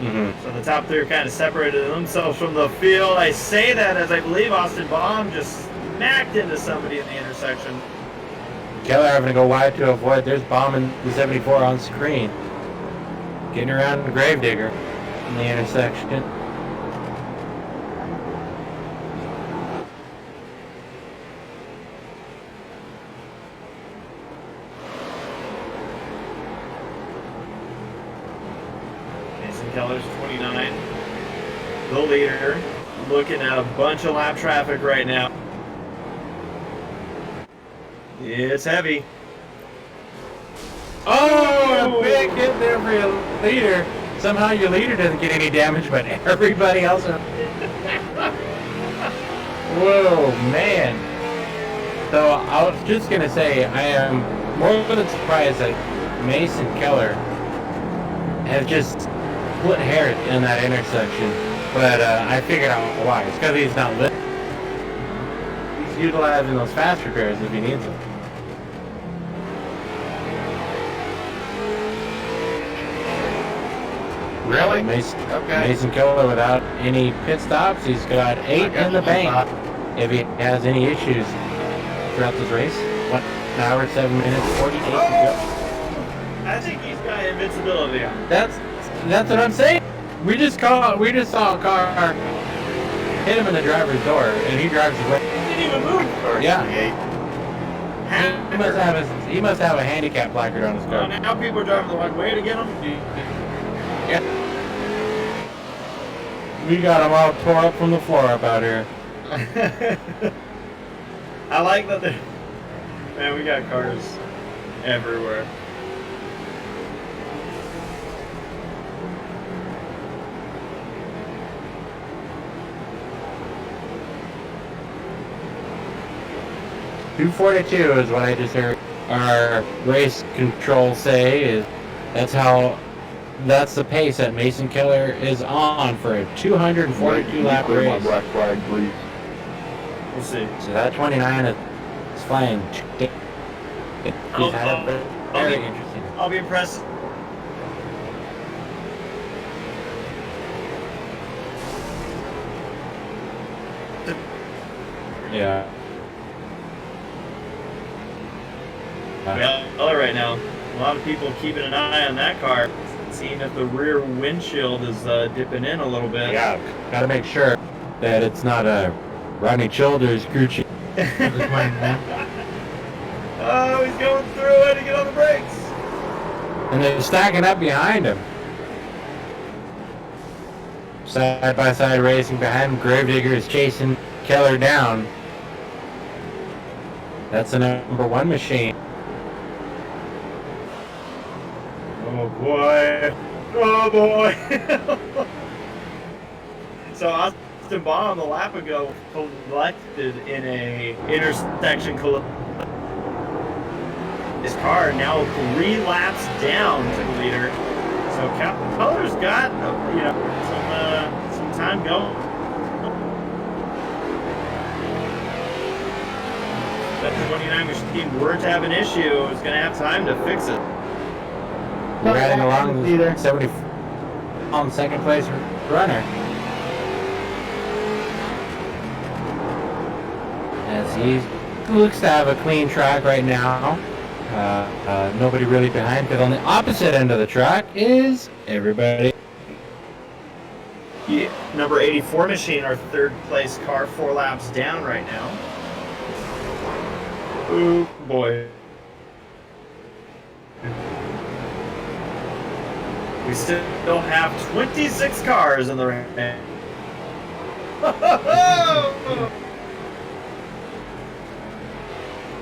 [SPEAKER 1] Mm-hmm.
[SPEAKER 2] So the top 3 are kind of separated themselves from the field. I say that as I believe Austin Baum just smacked into somebody in the intersection.
[SPEAKER 1] Keller having to go wide to avoid. There's Bomb in the 74 on screen. Getting around the Gravedigger in the intersection.
[SPEAKER 2] Mason Keller's 29. The leader. Looking at a bunch of lap traffic right now. It's heavy.
[SPEAKER 1] Oh, a big hit there for your leader. Somehow your leader doesn't get any damage, but everybody else. Whoa, man. So I was just going to say, I am more than surprised that Mason Keller has just split hairs in that intersection. But I figured out why. It's because he's not lit. He's utilizing those fast repairs if he needs them.
[SPEAKER 4] Really?
[SPEAKER 1] Mason,
[SPEAKER 4] Okay.
[SPEAKER 1] Mason Keller without any pit stops. He's got 8
[SPEAKER 4] got
[SPEAKER 1] in the
[SPEAKER 4] one
[SPEAKER 1] bank.
[SPEAKER 4] stop.
[SPEAKER 1] If he has any issues throughout this race, 1 hour, 7 minutes, 48 to go.
[SPEAKER 2] I think he's got invincibility.
[SPEAKER 1] That's what I'm saying. We just saw a car hit him in the driver's door, and he drives away.
[SPEAKER 2] He didn't even move.
[SPEAKER 1] Yeah. He must have a handicap placard on his
[SPEAKER 2] So
[SPEAKER 1] car.
[SPEAKER 2] now people are driving the wrong way to get him.
[SPEAKER 1] Yeah. We got him all tore up from the floor up out here.
[SPEAKER 2] I like that. Man, we got cars everywhere.
[SPEAKER 1] 242 is what I just heard our race control say. That's the pace that Mason Keller is on for a 242 lap
[SPEAKER 3] Clear my
[SPEAKER 1] race.
[SPEAKER 3] black flag, please.
[SPEAKER 2] We'll see.
[SPEAKER 1] So that 29 is flying. He's had a very interesting.
[SPEAKER 2] I'll be impressed.
[SPEAKER 1] Yeah.
[SPEAKER 2] Well, right now, a lot of people keeping an eye on that car, seeing if the rear windshield is dipping in a little bit.
[SPEAKER 1] Yeah, gotta make sure that it's not a Rodney Childers Gucci.
[SPEAKER 2] Oh, he's going through it to get on the brakes.
[SPEAKER 1] And they're stacking up behind him. Side by side racing behind him. Gravedigger is chasing Keller down. That's the number 1 machine.
[SPEAKER 2] Oh boy. Oh boy. So Austin Baum a lap ago collected in a intersection his car now 3 laps down to the leader. So Keller's got some time going. If the 29 machine were to have an issue, it's going to have time to fix it.
[SPEAKER 1] Riding along
[SPEAKER 3] See there.
[SPEAKER 1] the 70 on second place runner. As he looks to have a clean track right now. Nobody really behind, but on the opposite end of the track is everybody.
[SPEAKER 2] Yeah, number 84 machine, our 3rd place car, 4 laps down right now. Ooh, boy. We still have 26 cars in the race.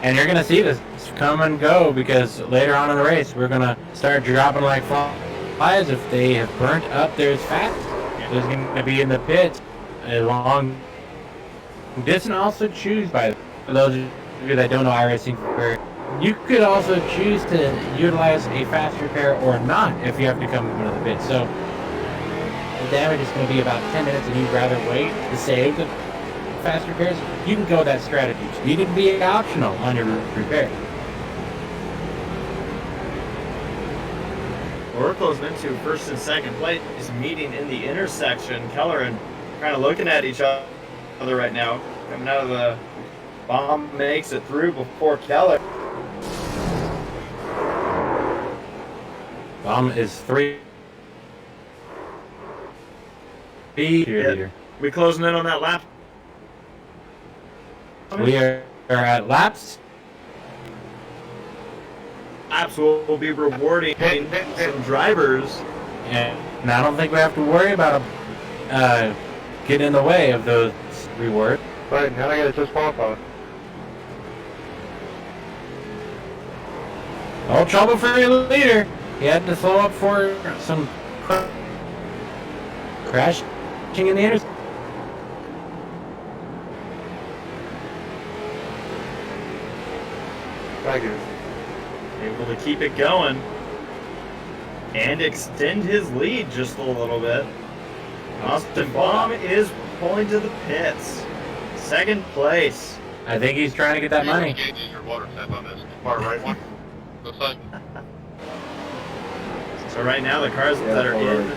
[SPEAKER 1] And you're going to see this come and go because later on in the race, we're going to start dropping like flies if they have burnt up their fat. There's going to be in the pits a long distance also choose by those of you that don't know iRacing. You could also choose to utilize a fast repair or not if you have to come into the pit. So the damage is going to be about 10 minutes and you'd rather wait to save the fast repairs. You can go that strategy. You can be optional on your repair.
[SPEAKER 2] We're closing into 1st and 2nd place, meeting in the intersection. Keller and kind of looking at each other right now. Coming out of the Baum makes it through before Keller.
[SPEAKER 1] Baum is 3. Cheerleader.
[SPEAKER 2] We closing in on that lap.
[SPEAKER 1] We are at laps.
[SPEAKER 2] Laps will be rewarding some drivers.
[SPEAKER 1] And I don't think we have to worry about getting in the way of those rewards.
[SPEAKER 4] Right, now I gotta disqualify.
[SPEAKER 1] No trouble for your leader. He had to slow up for some crashing in the intersection.
[SPEAKER 4] Thank you.
[SPEAKER 2] Able to keep it going and extend his lead just a little bit. Austin Baum is pulling to the pits. 2nd place.
[SPEAKER 1] I think he's trying to get that money.
[SPEAKER 4] Gauges your water temp on this far right one. This side.
[SPEAKER 2] So right now the cars that are in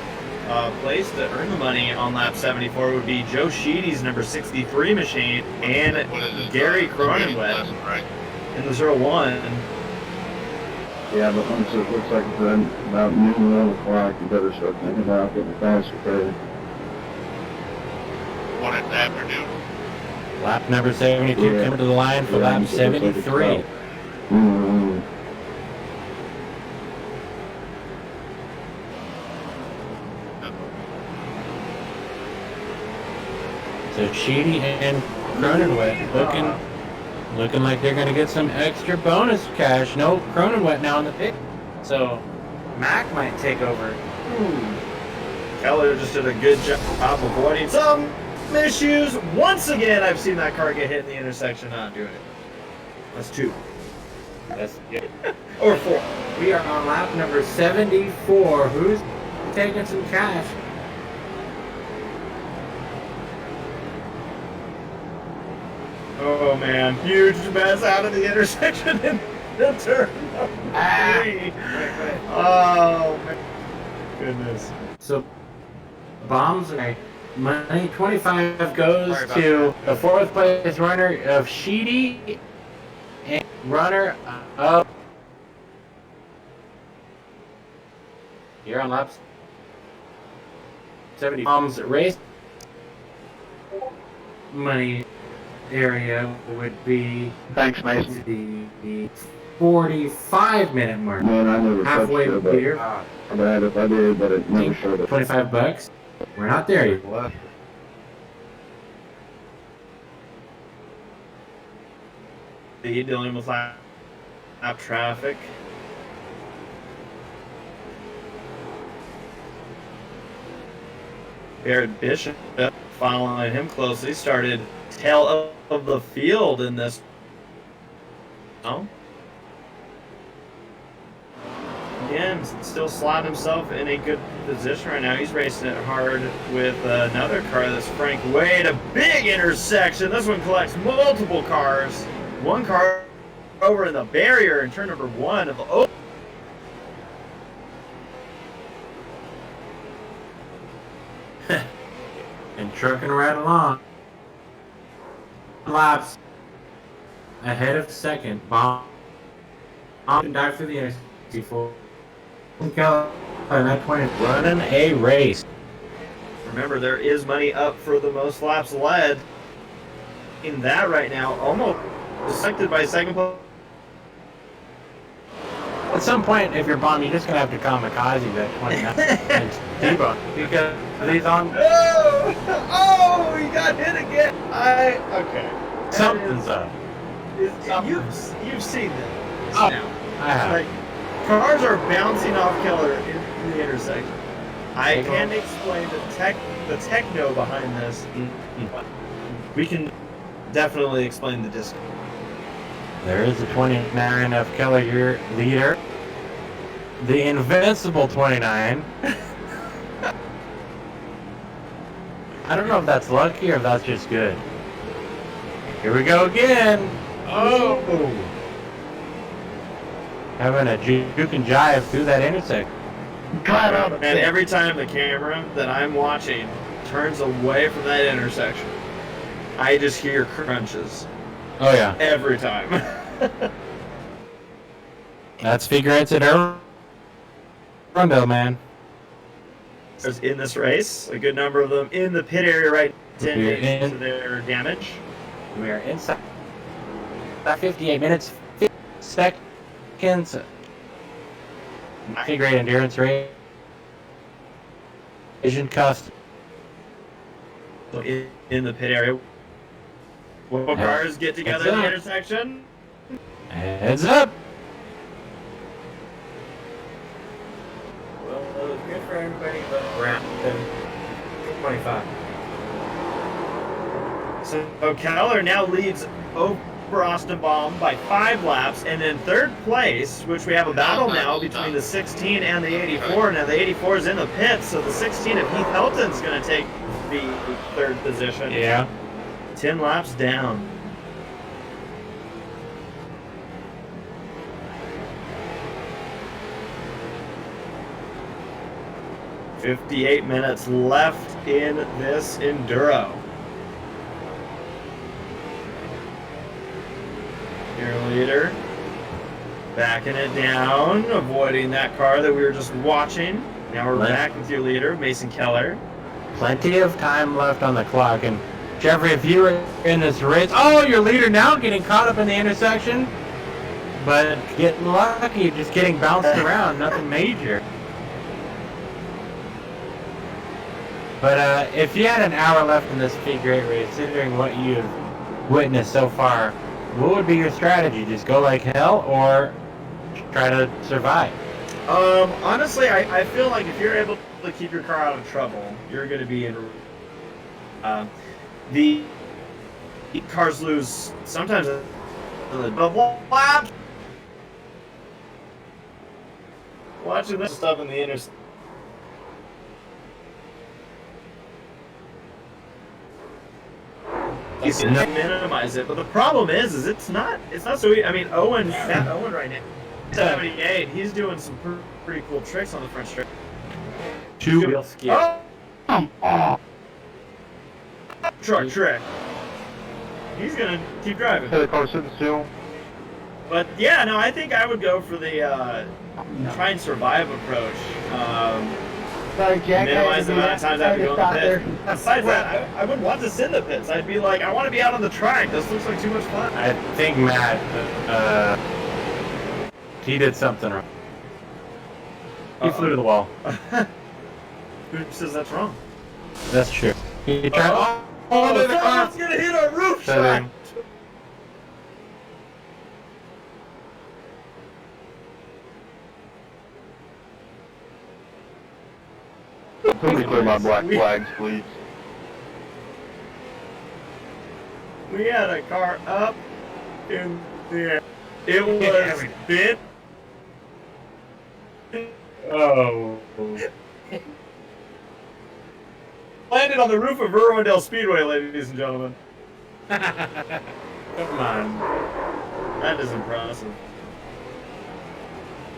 [SPEAKER 2] place to earn the money on lap 74 would be Joe Sheedy's number 63 machine and
[SPEAKER 4] What is it?
[SPEAKER 2] Gary
[SPEAKER 4] Remaining
[SPEAKER 2] Cronenweth
[SPEAKER 4] lesson, right?
[SPEAKER 2] in the 01.
[SPEAKER 3] Yeah, but once it looks like it's about noon, 1 o'clock, you better start thinking about getting fast repair.
[SPEAKER 4] One in the afternoon.
[SPEAKER 1] Lap number 72
[SPEAKER 3] Yeah.
[SPEAKER 1] coming to the line for lap
[SPEAKER 3] It looks like it's
[SPEAKER 1] 73.
[SPEAKER 3] about noon.
[SPEAKER 1] So Sheedy and Cronenweth looking like they're going to get some extra bonus cash. No Cronenweth now in the pit. So Mac might take over.
[SPEAKER 2] Keller just did a good job avoiding some issues. Once again, I've seen that car get hit in the intersection, not doing it. That's 2
[SPEAKER 1] That's good.
[SPEAKER 2] or 4.
[SPEAKER 1] We are on lap number 74. Who's taking some cash?
[SPEAKER 2] Oh man, huge mess out of the intersection in the turn number 3.
[SPEAKER 5] Wait.
[SPEAKER 2] Oh man, goodness.
[SPEAKER 1] So, bombs and money 25 goes
[SPEAKER 5] Sorry about
[SPEAKER 1] to the 4th place runner of Sheedy and runner of. You're on laps 70. Bombs race money area would be
[SPEAKER 4] Thanks, Mason.
[SPEAKER 1] the 45-minute mark.
[SPEAKER 3] Man, I never touched
[SPEAKER 1] Halfway
[SPEAKER 3] it, but
[SPEAKER 1] here.
[SPEAKER 3] bad if I did, but it never showed up.
[SPEAKER 1] $25. We're not there yet.
[SPEAKER 2] Dealing with lap traffic. Barrett Bishop, following him closely, started tail of the field in this. Oh. Again, still slotting himself in a good position right now. He's racing it hard with another car that's Frank Wade. A big intersection. This one collects multiple cars. One car over in the barrier in turn number 1 of the.
[SPEAKER 1] And trucking right along. Laps ahead of second. Bomb and dive through the intersection. C4. And that 20 running a race.
[SPEAKER 2] Remember, there is money up for the most laps led. In that right now, almost selected by second place.
[SPEAKER 1] At some point, if you're bomb, you're just gonna have to kamikaze that 29 and T-bone because he's on.
[SPEAKER 2] Oh, he got hit again. Okay.
[SPEAKER 1] Something's up.
[SPEAKER 2] You've seen this
[SPEAKER 1] Oh,
[SPEAKER 2] now.
[SPEAKER 1] I have.
[SPEAKER 2] Like, cars are bouncing off Keller in the intersection. I can't explain the techno behind this. We can definitely explain the disc.
[SPEAKER 1] There is a 29 of Keller, your leader. The invincible 29. I don't know if that's lucky or if that's just good. Here we go again.
[SPEAKER 2] Oh!
[SPEAKER 1] Having a juke and jive through that intersection.
[SPEAKER 2] And every time the camera that I'm watching turns away from that intersection, I just hear crunches.
[SPEAKER 1] Oh yeah.
[SPEAKER 2] Every time.
[SPEAKER 1] That's figure eights at Rundle, man.
[SPEAKER 2] There's in this race, a good number of them in the pit area right tending to their damage.
[SPEAKER 1] We are inside. 58 minutes, 50 seconds. Figure eight endurance race. Asian custom.
[SPEAKER 2] So in the pit area. What cars get together in the intersection?
[SPEAKER 1] Heads up.
[SPEAKER 2] Well, it was good for everybody but around 25. So Keller now leads over Austin Baum by 5 laps, and in third place, which we have a battle now between the 16 and the 84. Now the 84 is in the pits, so the 16 of Heath Helton's going to take the third position.
[SPEAKER 1] Yeah.
[SPEAKER 2] 10 laps down. "58 minutes left in this enduro." Your leader backing it down, avoiding that car that we were just watching. Now we're back with your leader, Mason Keller.
[SPEAKER 1] Plenty of time left on the clock. And Jeffrey, if you were in this race, oh, your leader now getting caught up in the intersection, but getting lucky, just getting bounced around, nothing major. But if you had an hour left in this figure eight race, considering what you've witnessed so far, what would be your strategy? Just go like hell or try to survive?
[SPEAKER 2] Honestly, I feel like if you're able to keep your car out of trouble, you're going to be in. The cars lose sometimes the double lap. Watching this stuff in the intersection. He's gonna minimize it, but the problem is it's not so easy. I mean, Matt Owen right now, 78. He's doing some pretty cool tricks on the front straight.
[SPEAKER 1] Two-wheel skill.
[SPEAKER 2] Oh! Truck trick. He's gonna keep driving.
[SPEAKER 4] The car sitting still.
[SPEAKER 2] But yeah, no, I think I would go for the try and survive approach.
[SPEAKER 6] Sorry, Jack.
[SPEAKER 2] Minimize the amount of times I have to go in the pit. Besides that, I wouldn't want to sit in the pits. I'd be like, I want to be out on the track. This looks like too much fun.
[SPEAKER 1] I think Matt, he did something wrong. He flew to the wall.
[SPEAKER 2] Who says that's wrong?
[SPEAKER 1] That's true. He tried.
[SPEAKER 2] Oh, someone's gonna hit our roof shot.
[SPEAKER 4] Somebody clear my black flags, please.
[SPEAKER 2] We had a car up in the air. It was bent.
[SPEAKER 1] Oh.
[SPEAKER 2] Landed on the roof of Irwindale Speedway, ladies and gentlemen.
[SPEAKER 1] Come on.
[SPEAKER 2] That is impressive.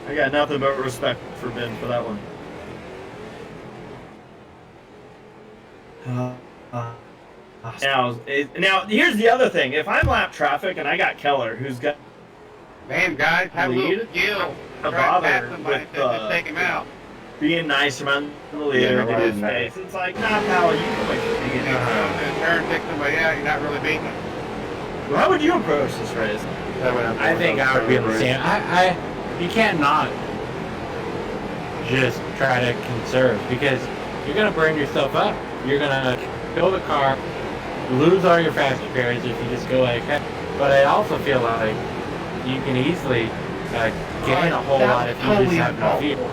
[SPEAKER 2] I got nothing but respect for Ben for that one. Now, here's the other thing. If I'm lap traffic and I got Keller, who's got
[SPEAKER 5] Man, guys, have a little skill.
[SPEAKER 2] a
[SPEAKER 5] Try to
[SPEAKER 2] bother
[SPEAKER 5] pass somebody,
[SPEAKER 2] with
[SPEAKER 5] just take him out.
[SPEAKER 2] being nice around the leader,
[SPEAKER 4] Yeah,
[SPEAKER 2] in his face. It's like, nah, pal, you can wait for
[SPEAKER 5] You
[SPEAKER 2] me.
[SPEAKER 5] can turn, take somebody out, you're not really beating them.
[SPEAKER 2] How would you approach this race?
[SPEAKER 1] I think I would be in the same. You can't not just try to conserve because you're gonna burn yourself up. You're gonna kill the car, lose all your fast repairs if you just go like that. But I also feel like you can easily gain a whole lot if you just have no fuel.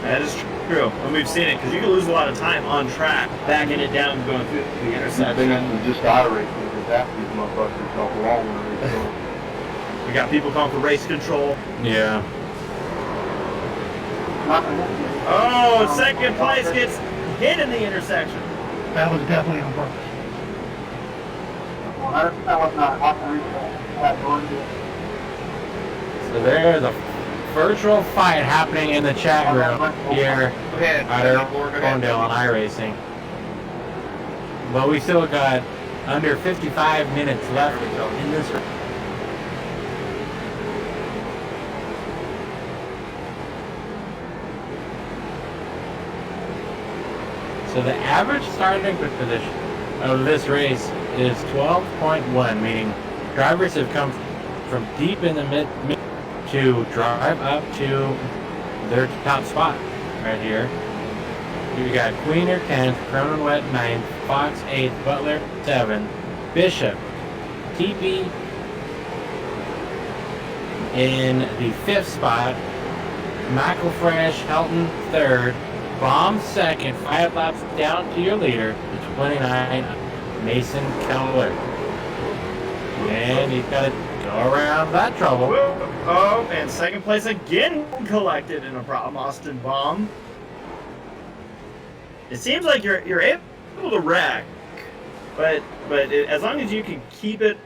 [SPEAKER 2] That is true, and we've seen it because you can lose a lot of time on track, backing it down, and going through the
[SPEAKER 4] I think
[SPEAKER 2] intersection.
[SPEAKER 4] it's just irate because half these motherfuckers don't belong in the race.
[SPEAKER 2] We got people calling for race control.
[SPEAKER 1] Yeah.
[SPEAKER 2] Oh, second place gets hit in the intersection.
[SPEAKER 6] That was definitely on purpose. That was not hot
[SPEAKER 1] So there's a virtual fight happening in the chat room here
[SPEAKER 5] Go ahead.
[SPEAKER 1] at Irwindale on iRacing. But we still got under 55 minutes left in this race. So the average starting position of this race is 12.1, meaning drivers have come from deep in the mid to drive up to their top spot right here. We got Queener 10th, Cronin Wet 9th, Fox 8th, Butler 7th, Bishop, TP in the 5th spot, McElfresh, Helton 3rd, Bomb 2nd, 5 laps down to your leader, the 29, Mason Keller. And he's got to go around that trouble.
[SPEAKER 2] Oh, and second place again collected in a problem, Austin Baum. It seems like you're able to wreck, but as long as you can keep it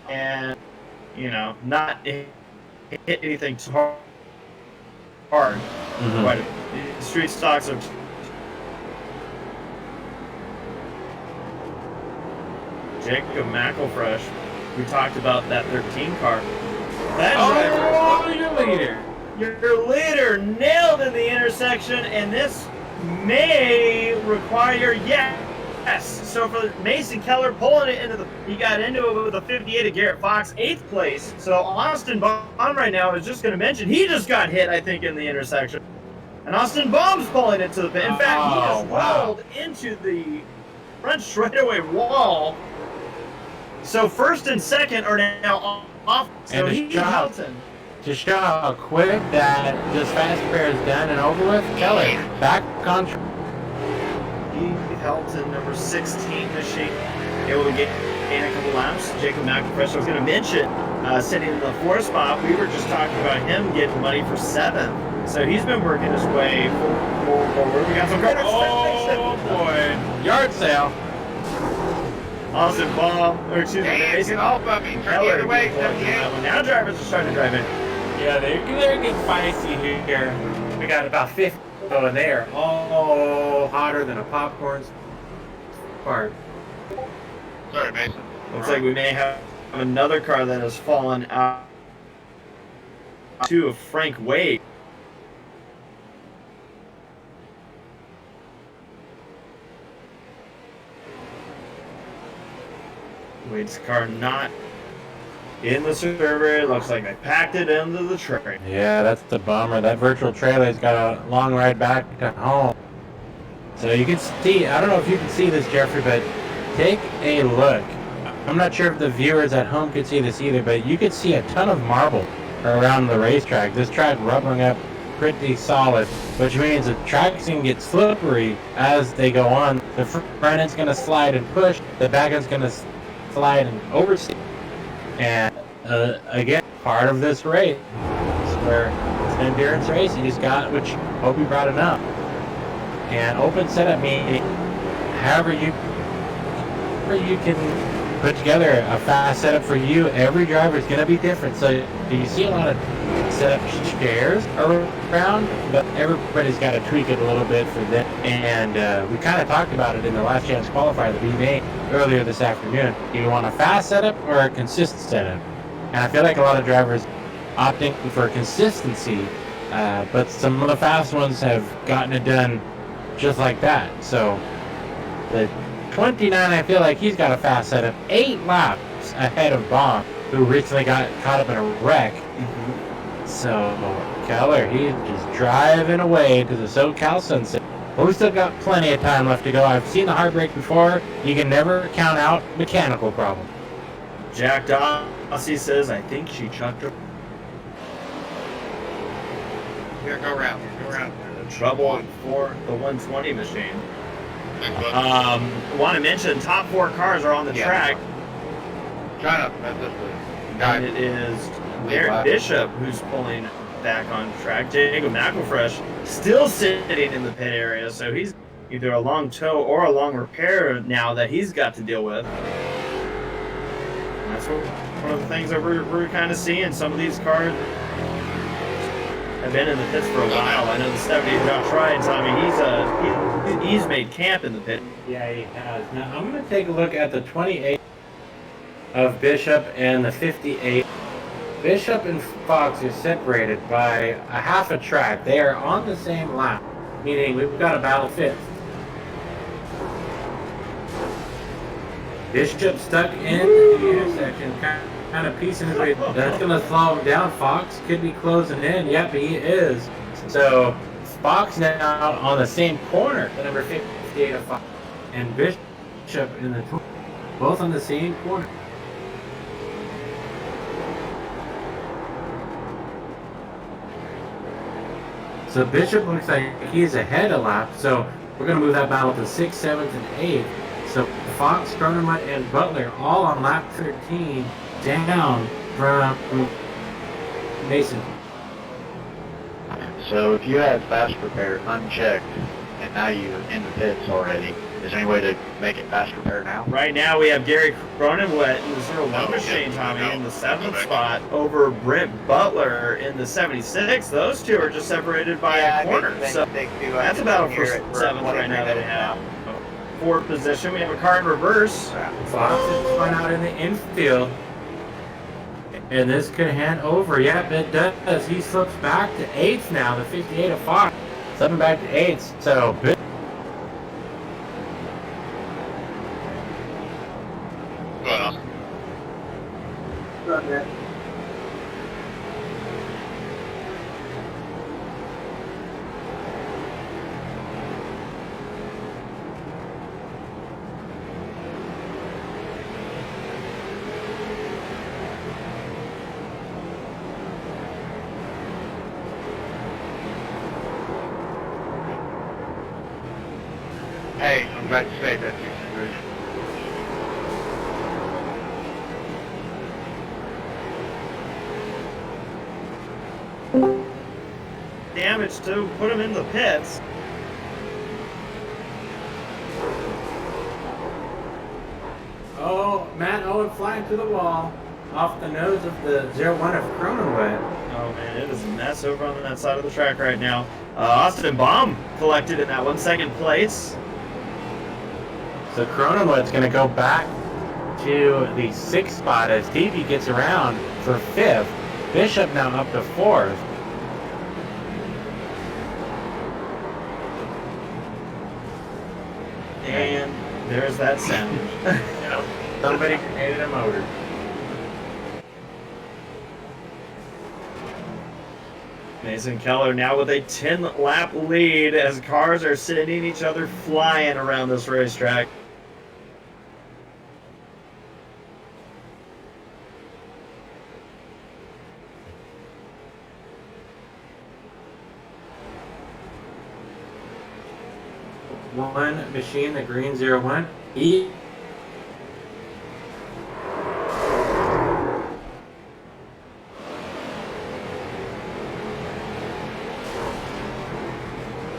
[SPEAKER 2] and not hit anything too hard.
[SPEAKER 1] Mhm.
[SPEAKER 2] Quite the street stocks are. Jacob McElfresh. We talked about that 13 car. That driver,
[SPEAKER 1] your leader.
[SPEAKER 2] your leader nailed in the intersection, and this may require yes. So for Mason Keller pulling it he got into it with a 58 of Garrett Fox, 8th place. So Austin Baum right now is just going to mention he just got hit, I think, in the intersection. And Austin Baum's pulling it to the pit. In fact, he has rolled into the front straightaway wall. So first and second are now off. So
[SPEAKER 1] And
[SPEAKER 2] he's Helton.
[SPEAKER 1] To show how quick that this fast repair is done and over with, Keller back on track.
[SPEAKER 2] Heath Helton, number 16 machine. able to gain a couple laps. Jacob McElfresh, I was going to mention, sitting in the 4th spot. We were just talking about him getting money for 7th. So he's been working his way forward. We got some cars.
[SPEAKER 1] Oh boy! Yard sale.
[SPEAKER 2] Austin Ball, or excuse me,
[SPEAKER 5] Hey,
[SPEAKER 2] Mason
[SPEAKER 5] get off of me. Turn the
[SPEAKER 2] Keller.
[SPEAKER 5] other way, 78.
[SPEAKER 2] Now drivers are starting to drive in.
[SPEAKER 1] Yeah, they're getting feisty here. We got about 50 and they are all hotter than a popcorn fart.
[SPEAKER 4] Sorry, Mason.
[SPEAKER 2] Looks like we may have another car that has fallen out to a Frank Wade. Wade's car not in the server. It looks like they packed it into the train.
[SPEAKER 1] Yeah, that's the bummer. That virtual trailer's got a long ride back to home. So you can see, I don't know if you can see this, Jeffrey, but take a look. I'm not sure if the viewers at home could see this either, but you could see a ton of marble around the racetrack. This track rubbering up pretty solid, which means the track's going to get slippery as they go on. The front end's going to slide and push. The back end's going to slide and oversee. And again, part of this race where it's an endurance race, you just got, which hope you brought it up. And open setup meaning however you can put together a fast setup for you. Every driver is going to be different. So you see a lot of setup shares around, but everybody's got to tweak it a little bit for them. And we kind of talked about it in the last chance qualifier that we made earlier this afternoon. Do you want a fast setup or a consistent setup? And I feel like a lot of drivers opting for consistency, but some of the fast ones have gotten it done just like that. So the 29, I feel like he's got a fast setup, 8 laps ahead of Baum, who recently got caught up in a wreck. So Keller, he's just driving away to the SoCal sunset. But we still got plenty of time left to go. I've seen the hard brake before. You can never count out mechanical problem.
[SPEAKER 2] Jack Dossie says, I think she chucked her.
[SPEAKER 5] Here, go around. Go around.
[SPEAKER 2] Trouble for the 120 machine.
[SPEAKER 4] Thanks, bud.
[SPEAKER 2] Want to mention, top 4 cars are on the
[SPEAKER 5] Yeah.
[SPEAKER 2] track.
[SPEAKER 5] Try not to mess this with.
[SPEAKER 2] And it is Derek Bishop who's pulling back on track. Jacob McElfresh still sitting in the pit area, so he's either a long tow or a long repair now that he's got to deal with. And that's one of the things that we're kind of seeing. Some of these cars have been in the pits for a while. I know the 70 Josh Ryan, Tommy, he's made camp in the pit.
[SPEAKER 1] Yeah, he has. Now I'm going to take a look at the 28 of Bishop and the 58. Bishop and Fox are separated by a half a track. They are on the same lap, meaning we've got a battle 5th. Bishop stuck in the intersection, kind of piecing his way. That's going to slow him down. Fox could be closing in. Yep, he is. So Fox now on the same corner, the number 58 of Fox, and Bishop in the 20, both on the same corner. So Bishop looks like he's ahead a lap. So we're going to move that battle to 6th, 7th, and 8th. So Fox, Cronemuth, and Butler all on lap 13 down from Mason.
[SPEAKER 7] So if you had fast repair unchecked and now you're in the pits already, is there any way to make it fast repair now?
[SPEAKER 2] Right now we have Gary Cronemuth in the 01 machine, Tommy, in the 7th spot over Brent Butler in the 76. Those two are just separated by a corner. So that's a battle for 7th right now that we have. 4th position, we have a car in reverse.
[SPEAKER 1] Fox is spun out in the infield. And this could hand over. Yep, it does. He slips back to 8th now, the 58 of Fox. Slipping back to 8th. So
[SPEAKER 4] Going on.
[SPEAKER 5] Hey, I'm glad you say that.
[SPEAKER 2] damage to put him in the pits.
[SPEAKER 1] Oh, Matt Owen flying through the wall off the nose of the 01 of Cronenwet.
[SPEAKER 2] Oh man, it is a mess over on that side of the track right now. Austin Baum collected in that one, second place.
[SPEAKER 1] So Cronenwet's going to go back to the 6th spot as Stevie gets around for 5th. Bishop now up to 4th.
[SPEAKER 2] And there's that sound.
[SPEAKER 1] Somebody created a motor.
[SPEAKER 2] Mason Keller now with a 10-lap lead as cars are sending each other flying around this racetrack.
[SPEAKER 1] One machine, the green 01.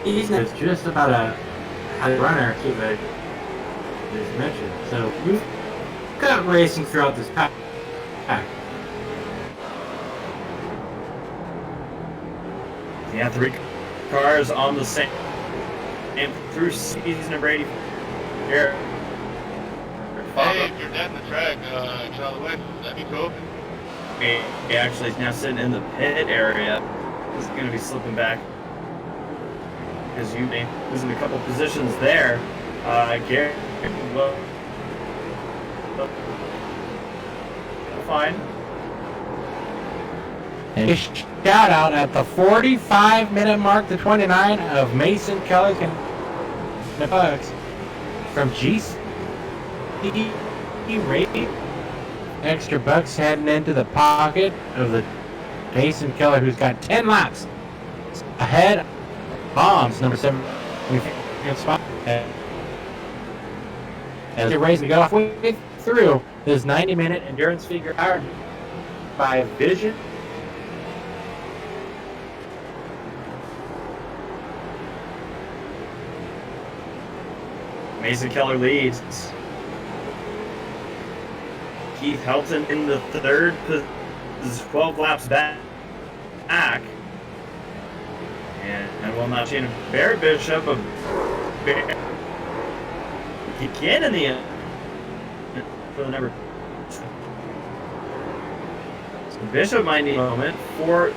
[SPEAKER 1] He's just about a high runner to the just mentioned. So we've got racing throughout this pack.
[SPEAKER 2] Yeah, 3 cars on the same and through season of Brady here.
[SPEAKER 4] Hey, if you're down the track, get out of the way. Let me go.
[SPEAKER 2] He actually is now sitting in the pit area. He's going to be slipping back because you may losing a couple positions there. Garrett, well, fine.
[SPEAKER 1] And a shout out at the 45-minute mark, the 29 of Mason Keller and the Bucks from GC Racing. Extra bucks heading into the pocket of the Mason Keller, who's got 10 laps ahead. Bombs number 7 spot. As they're racing to go halfway through this 90-minute endurance figure powered by Vision.
[SPEAKER 2] Mason Keller leads. Keith Helton in the 3rd, 12 laps back. And will not change. Barrett Bishop again in the end for the number. So Bishop might need a moment for